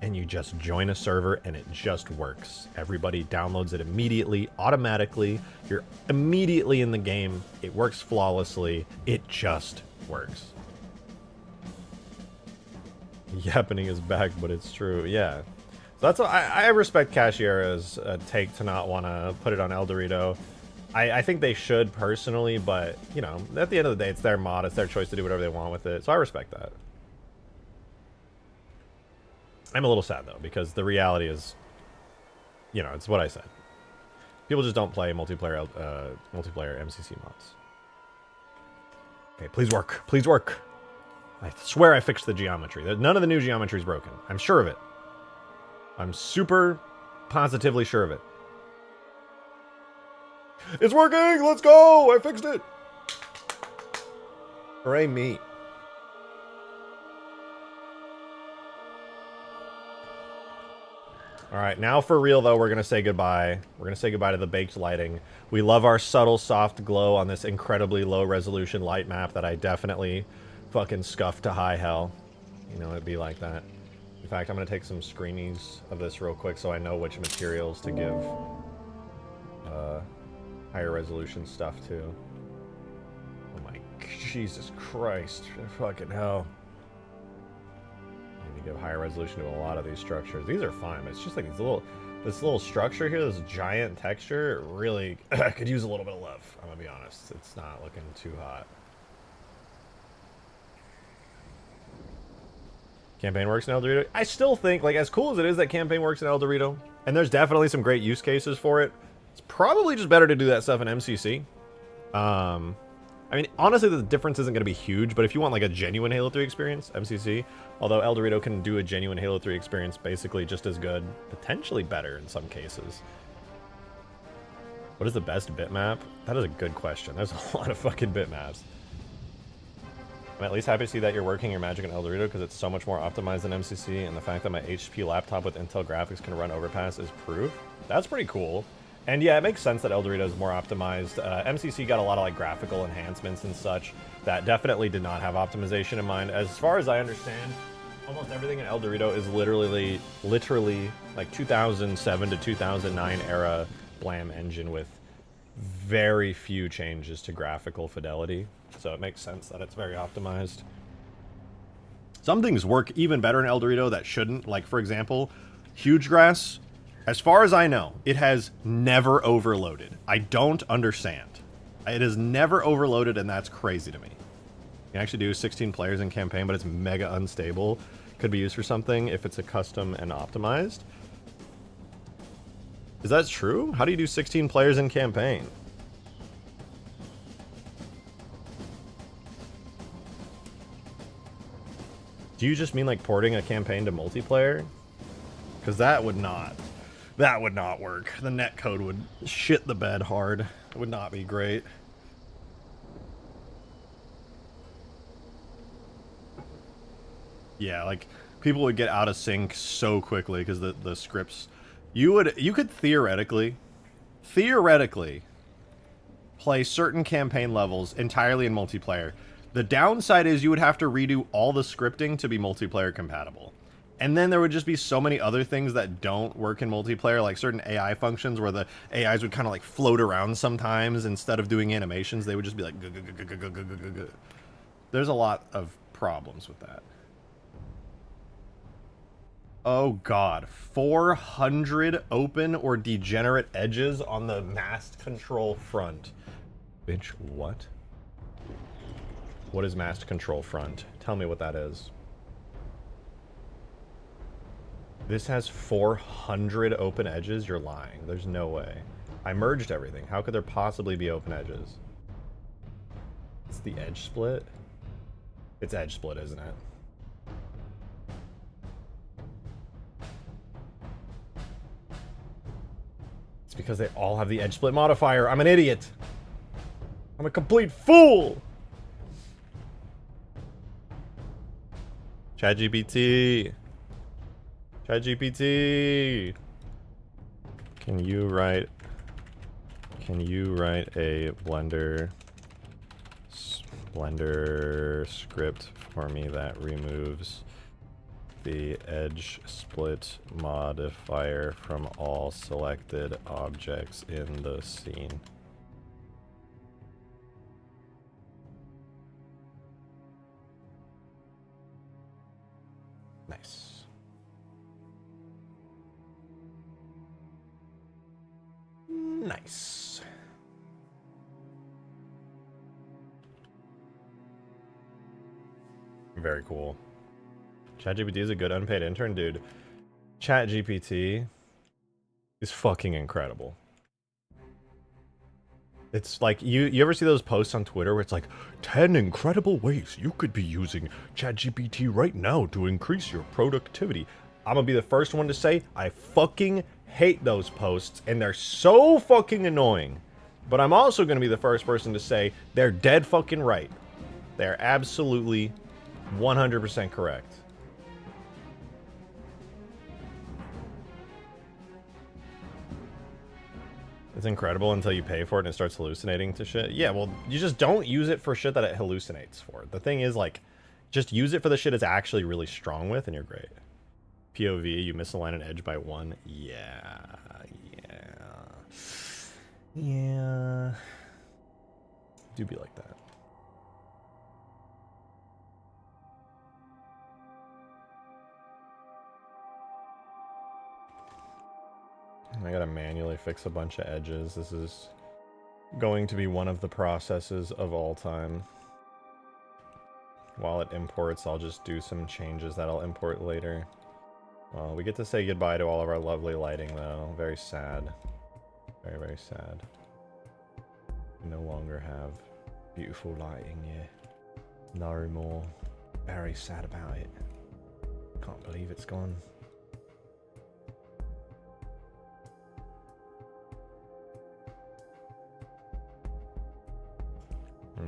and you just join a server and it just works. Everybody downloads it immediately, automatically. You're immediately in the game. It works flawlessly. It just works. Yappening is back, but it's true. Yeah. So that's what I respect Cashiera's take to not want to put it on El Dorito. I think they should personally, but, you know, at the end of the day, it's their mod. It's their choice to do whatever they want with it. So I respect that. I'm a little sad, though, because the reality is, you know, it's what I said. People just don't play multiplayer MCC mods. Okay, please work. Please work. I swear I fixed the geometry. None of the new geometry is broken. I'm sure of it. I'm super positively sure of it. It's working! Let's go! I fixed it! Hooray me. Alright, now for real though, we're gonna say goodbye. We're gonna say goodbye to the baked lighting. We love our subtle, soft glow on this incredibly low resolution light map that I definitely fucking scuffed to high hell. You know, it'd be like that. In fact, I'm gonna take some screenies of this real quick so I know which materials to give higher resolution stuff to. Oh my Jesus Christ, fucking hell. I need to give higher resolution to a lot of these structures. These are fine, but it's just like this little structure here, this giant texture, it really could use a little bit of love. I'm gonna be honest, it's not looking too hot. Campaign works in El Dorito. I still think, like, as cool as it is that campaign works in El Dorito, and there's definitely some great use cases for it, it's probably just better to do that stuff in MCC. I mean, honestly, the difference isn't going to be huge, but if you want, like, a genuine Halo 3 experience, MCC, although El Dorito can do a genuine Halo 3 experience basically just as good, potentially better in some cases. What is the best bitmap? That is a good question. There's a lot of fucking bitmaps. I'm at least happy to see that you're working your magic in El Dorito because it's so much more optimized than MCC, and the fact that my HP laptop with Intel graphics can run Overpass is proof. That's pretty cool. And yeah, it makes sense that El Dorito is more optimized. MCC got a lot of like graphical enhancements and such that definitely did not have optimization in mind. As far as I understand, almost everything in El Dorito is literally like 2007 to 2009 era Blam engine with very few changes to graphical fidelity. So it makes sense that it's very optimized. Some things work even better in El Dorito that shouldn't. Like, for example, Hugegrass. As far as I know, it has never overloaded. I don't understand. It is never overloaded, and that's crazy to me. You can actually do 16 players in campaign, but it's mega unstable. Could be used for something if it's a custom and optimized. Is that true? How do you do 16 players in campaign? Do you just mean like porting a campaign to multiplayer? Because that would not work. The netcode would shit the bed hard. It would not be great. Yeah, like people would get out of sync so quickly because the scripts. You could theoretically play certain campaign levels entirely in multiplayer. The downside is you would have to redo all the scripting to be multiplayer compatible. And then there would just be so many other things that don't work in multiplayer, like certain AI functions where the AIs would kind of like float around sometimes instead of doing animations. They would just be like, there's a lot of problems with that. Oh god, 400 open or degenerate edges on the mast control front. Bitch, what? What is mast control front? Tell me what that is. This has 400 open edges? You're lying. There's no way. I merged everything. How could there possibly be open edges? It's the edge split? It's edge split, isn't it? It's because they all have the edge split modifier. I'm an idiot. I'm a complete fool. ChatGPT. ChatGPT. Can you write a Blender script for me that removes the edge split modifier from all selected objects in the scene? Nice. Nice. Very cool. ChatGPT is a good unpaid intern, dude. ChatGPT is fucking incredible. It's like, you ever see those posts on Twitter where it's like, 10 incredible ways you could be using ChatGPT right now to increase your productivity. I'm gonna be the first one to say, I fucking hate those posts, and they're so fucking annoying. But I'm also gonna be the first person to say, they're dead fucking right. They're absolutely 100% correct. It's incredible until you pay for it and it starts hallucinating to shit. Yeah, well, you just don't use it for shit that it hallucinates for. The thing is, like, just use it for the shit it's actually really strong with, and you're great. POV, you misalign an edge by 1. Yeah. Do be like that. I gotta manually fix a bunch of edges. This is going to be one of the processes of all time. While it imports, I'll just do some changes that I'll import later. Well, we get to say goodbye to all of our lovely lighting, though. Very sad. Very, very sad. We no longer have beautiful lighting here. No more. Very sad about it. Can't believe it's gone.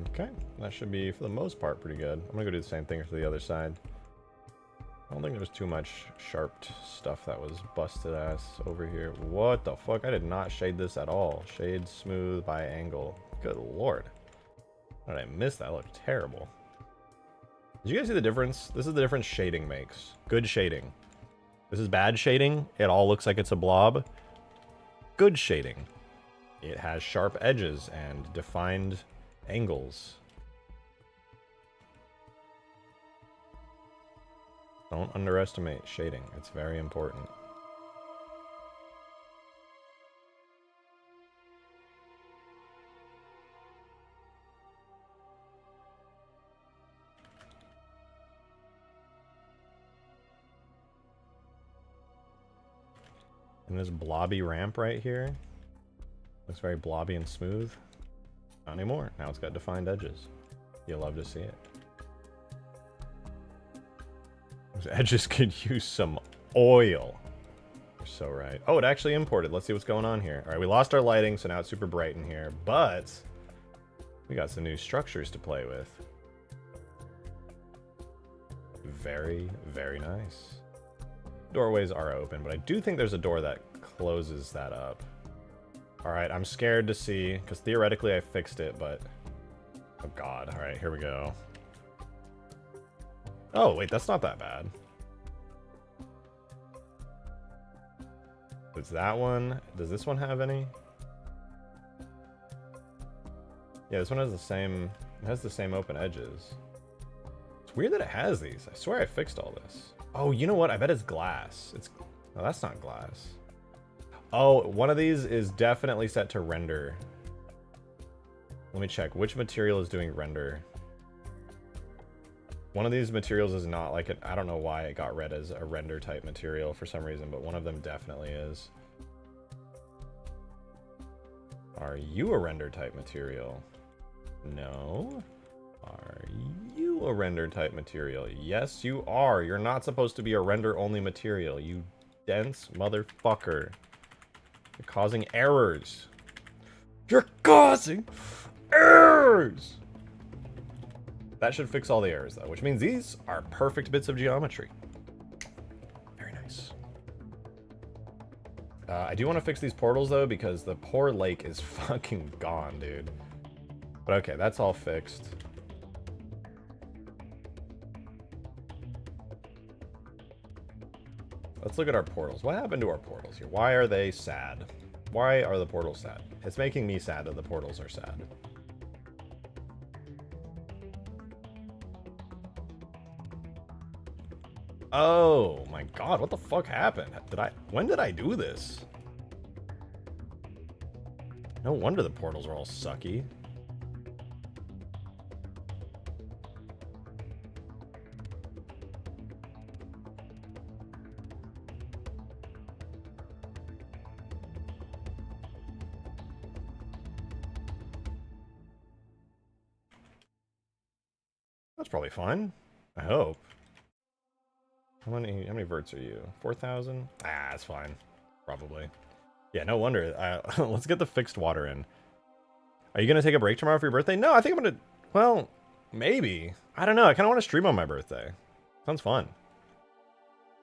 Okay, that should be, for the most part, pretty good. I'm gonna go do the same thing for the other side. I don't think there was too much sharped stuff that was busted ass over here. What the fuck? I did not shade this at all. Shade smooth by angle. Good lord. How did I miss that? That looked terrible. Did you guys see the difference? This is the difference shading makes. Good shading. This is bad shading. It all looks like it's a blob. Good shading. It has sharp edges and defined angles. Don't underestimate shading. It's very important. And this blobby ramp right here looks very blobby and smooth. Not anymore. Now it's got defined edges. You'll love to see it. Those edges could use some oil. You're so right. Oh, it actually imported. Let's see what's going on here. All right, we lost our lighting, so now it's super bright in here. But we got some new structures to play with. Very, very nice. Doorways are open, but I do think there's a door that closes that up. Alright, I'm scared to see, because theoretically I fixed it, but... Oh god, alright, here we go. Oh, wait, that's not that bad. It's that one. Does this one have any? Yeah, this one has the same... It has the same open edges. It's weird that it has these. I swear I fixed all this. Oh, you know what? I bet it's glass. It's... No, that's not glass. Oh, one of these is definitely set to render. Let me check. Which material is doing render? One of these materials is not like it. I don't know why it got read as a render type material for some reason, but one of them definitely is. Are you a render type material? No. Are you a render type material? Yes, you are. You're not supposed to be a render only material, you dense motherfucker. You're causing errors. You're causing errors! That should fix all the errors, though, which means these are perfect bits of geometry. Very nice. I do want to fix these portals, though, because the poor lake is fucking gone, dude. But okay, that's all fixed. Let's look at our portals. What happened to our portals here? Why are they sad? Why are the portals sad? It's making me sad that the portals are sad. Oh my god, what the fuck happened? When did I do this? No wonder the portals are all sucky. That's probably fine. I hope. How many verts are you? 4,000? Ah, that's fine. Probably. Yeah, no wonder. Let's get the fixed water in. Are you going to take a break tomorrow for your birthday? No, I think I'm going to... Well, maybe. I don't know. I kind of want to stream on my birthday. Sounds fun.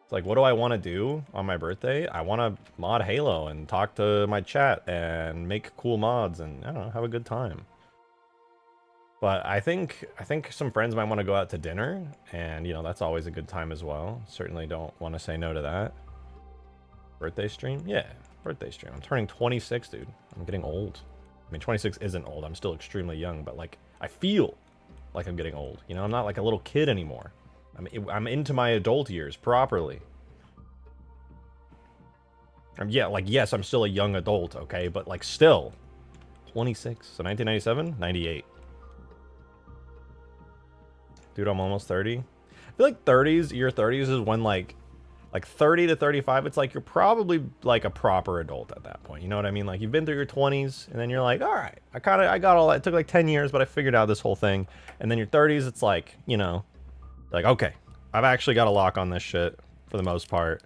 It's like, what do I want to do on my birthday? I want to mod Halo and talk to my chat and make cool mods and, I don't know, have a good time. But I think some friends might want to go out to dinner, and, you know, that's always a good time as well. Certainly don't want to say no to that. Birthday stream? Yeah, birthday stream. I'm turning 26, dude. I'm getting old. I mean, 26 isn't old. I'm still extremely young, but, like, I feel like I'm getting old. You know, I'm not like a little kid anymore. I'm into my adult years properly. Yeah, like, yes, I'm still a young adult, okay? But, like, still. 26. So 1997? 98. Dude, I'm almost 30. I feel like your 30s is when, like 30 to 35, it's like you're probably, like, a proper adult at that point. You know what I mean? Like, you've been through your 20s, and then you're like, all right, I got all that. It took, like, 10 years, but I figured out this whole thing. And then your 30s, it's like, you know, like, okay, I've actually got a lock on this shit for the most part.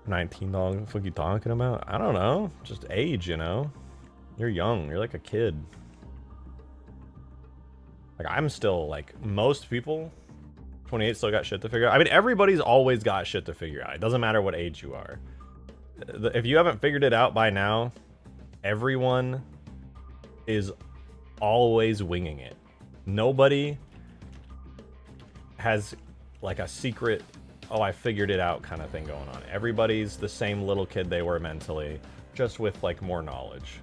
$19, what the fuck you talking about? I don't know. Just age, you know? You're young. You're like a kid. Like, I'm still, like, most people, 28 still got shit to figure out. I mean, everybody's always got shit to figure out. It doesn't matter what age you are. If you haven't figured it out by now, everyone is always winging it. Nobody has, like, a secret, oh, I figured it out kind of thing going on. Everybody's the same little kid they were mentally, just with, like, more knowledge.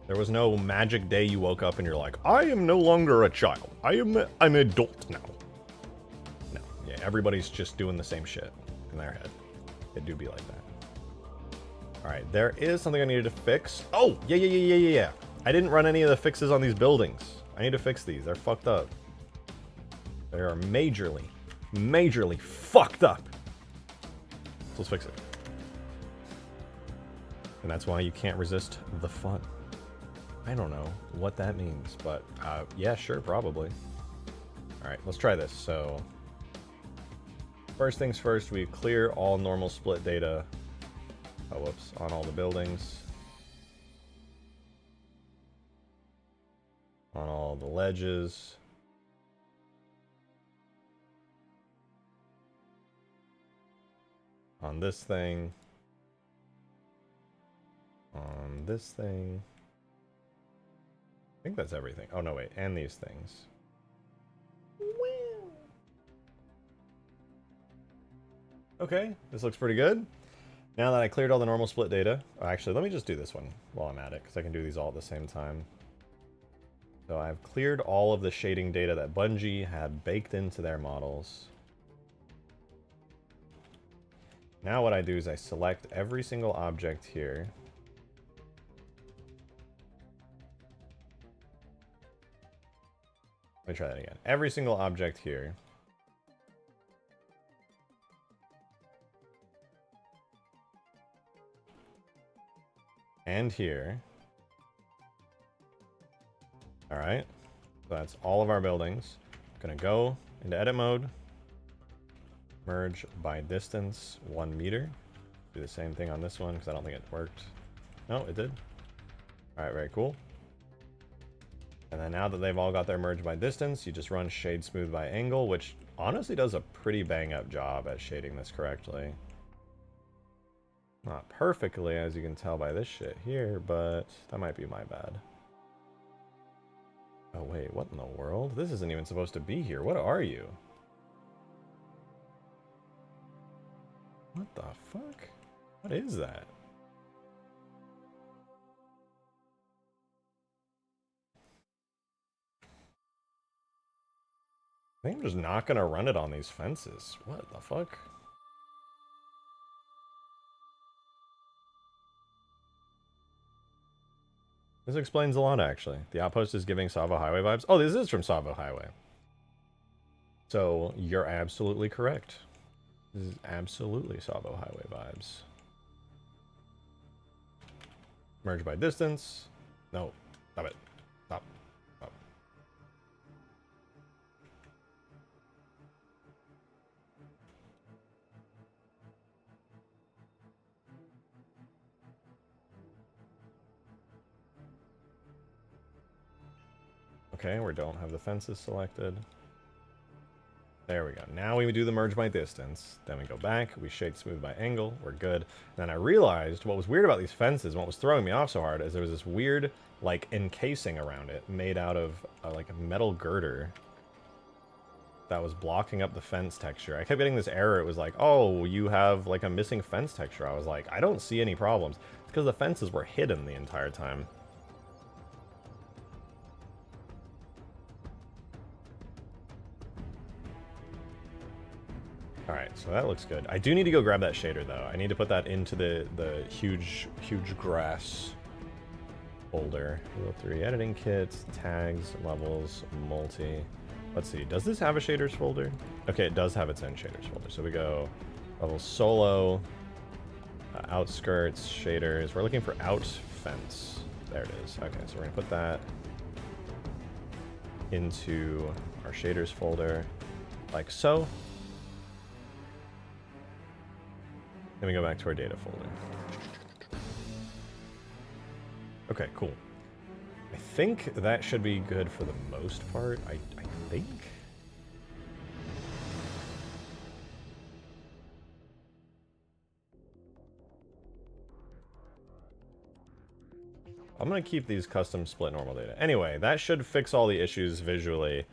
There was no magic day you woke up and you're like, I am no longer a child. I'm an adult now. No. Yeah, everybody's just doing the same shit in their head. It do be like that. Alright, there is something I needed to fix. Oh, yeah. I didn't run any of the fixes on these buildings. I need to fix these. They're fucked up. They are majorly fucked up. So let's fix it. And that's why you can't resist the fun. I don't know what that means, but yeah, sure, probably. Alright, let's try this. So, first things first, we clear all normal split data. Oh, whoops, on all the buildings. On all the ledges. On this thing. On this thing. I think that's everything. Oh, no, wait. And these things. Okay, this looks pretty good. Now that I cleared all the normal split data... Oh, actually, let me just do this one while I'm at it, because I can do these all at the same time. So I've cleared all of the shading data that Bungie had baked into their models. Now what I do is I select every single object here. Let me try that again. Every single object here. And here. Alright. So that's all of our buildings. I'm gonna go into edit mode. Merge by distance 1 meter. Do the same thing on this one because I don't think it worked. No, it did. Alright, very cool. And then now that they've all got their merge by distance, you just run shade smooth by angle, which honestly does a pretty bang up job at shading this correctly. Not perfectly, as you can tell by this shit here, but that might be my bad. Oh wait, what in the world? This isn't even supposed to be here. What are you? What the fuck? What is that? I think I'm just not gonna run it on these fences. What the fuck? This explains a lot, actually. The outpost is giving Savo Highway vibes. Oh, this is from Savo Highway. So you're absolutely correct. This is absolutely Savo Highway vibes. Merge by distance. No, stop it. Stop. Stop. Okay, we don't have the fences selected. There we go. Now we do the merge by distance. Then we go back. We shade smooth by angle. We're good. Then I realized what was weird about these fences, what was throwing me off so hard, is there was this weird, like, encasing around it made out of, like, a metal girder that was blocking up the fence texture. I kept getting this error. It was like, oh, you have, like, a missing fence texture. I was like, I don't see any problems. It's because the fences were hidden the entire time. Alright, so that looks good. I do need to go grab that shader, though. I need to put that into the Hugegrass folder. Wheel 3 editing kits, tags, levels, multi. Let's see, does this have a shaders folder? Okay, it does have its own shaders folder. So we go level solo, outskirts, shaders. We're looking for out fence. There it is. Okay, so we're going to put that into our shaders folder, like so. Then we go back to our data folder. Okay, cool. I think that should be good for the most part. I think. I'm going to keep these custom split normal data. Anyway, that should fix all the issues visually.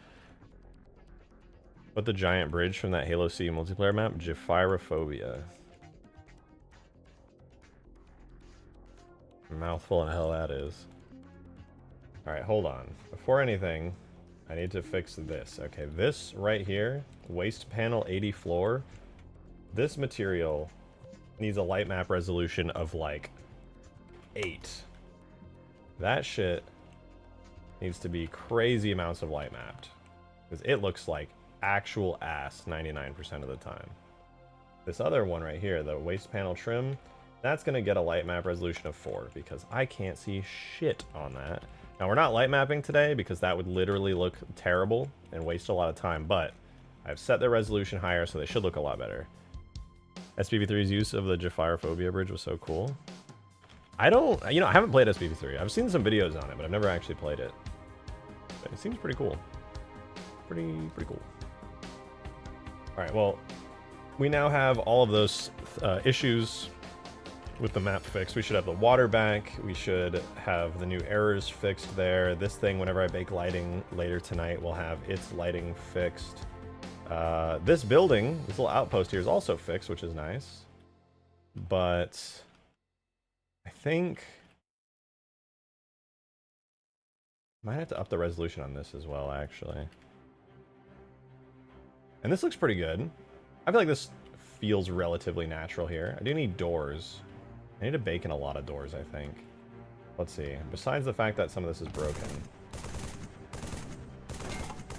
Put the giant bridge from that Halo C multiplayer map, Gephyrophobia. Mouthful of hell that is. Alright, hold on. Before anything, I need to fix this. Okay, this right here, waste panel 80 floor, this material needs a light map resolution of like 8. That shit needs to be crazy amounts of light mapped. Because it looks like actual ass 99% of the time. This other one right here, the waste panel trim, that's going to get a light map resolution of 4 because I can't see shit on that. Now, we're not light mapping today because that would literally look terrible and waste a lot of time, but I've set the resolution higher so they should look a lot better. SPV3's use of the Gephyrophobia bridge was so cool. I haven't played SPV3. I've seen some videos on it, but I've never actually played it. But it seems pretty cool. Pretty cool. Alright, well, we now have all of those issues with the map fixed. We should have the water back. We should have the new errors fixed there. This thing, whenever I bake lighting later tonight, will have its lighting fixed. This building, this little outpost here, is also fixed, which is nice. But I think I might have to up the resolution on this as well, actually. And this looks pretty good. I feel like this feels relatively natural here. I do need doors. I need to bake in a lot of doors, I think. Let's see. Besides the fact that some of this is broken.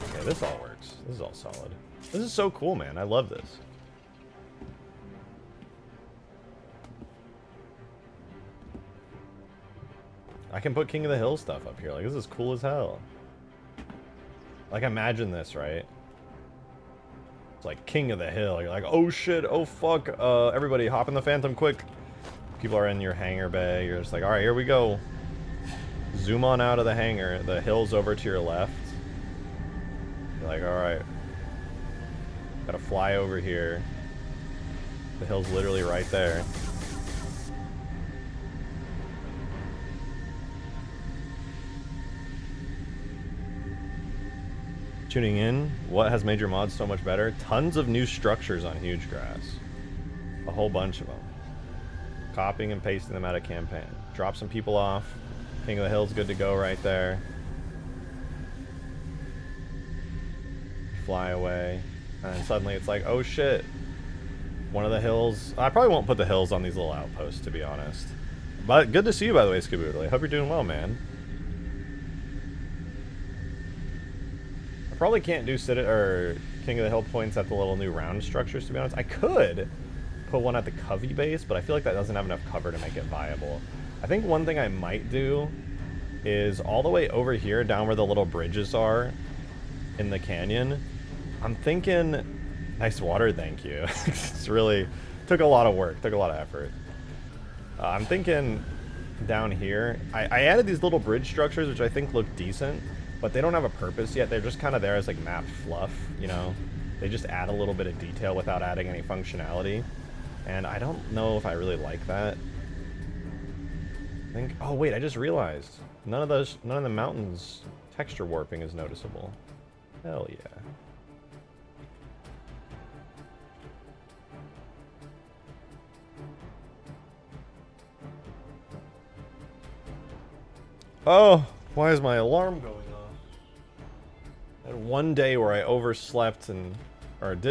Okay, this all works. This is all solid. This is so cool, man. I love this. I can put King of the Hill stuff up here. Like, this is cool as hell. Like, imagine this, right? It's like King of the Hill. You're like, oh shit, oh fuck. Everybody hop in the Phantom quick. People are in your hangar bay. You're just like, alright, here we go. Zoom on out of the hangar. The hill's over to your left. You're like, alright. Gotta fly over here. The hill's literally right there. Tuning in, what has made your mods so much better? Tons of new structures on Hugegrass. A whole bunch of them. Copying and pasting them out of campaign. Drop some people off. King of the Hill's good to go right there. Fly away. And suddenly it's like, oh shit. One of the hills. I probably won't put the hills on these little outposts, to be honest. But good to see you, by the way, Skaboodle. I hope you're doing well, man. probably can't do King of the Hill points at the little new round structures, to be honest. I could put one at the Covey base, but I feel like that doesn't have enough cover to make it viable. I think one thing I might do is all the way over here, down where the little bridges are in the canyon. I'm thinking, nice water, thank you. It's really, took a lot of work, took a lot of effort. I'm thinking down here, I added these little bridge structures, which I think look decent, but they don't have a purpose yet. They're just kind of there as like map fluff, you know? They just add a little bit of detail without adding any functionality. And I don't know if I really like that. I think, oh wait, I just realized. None of the mountains texture warping is noticeable. Hell yeah. Oh, why is my alarm going off? I had one day where I overslept or did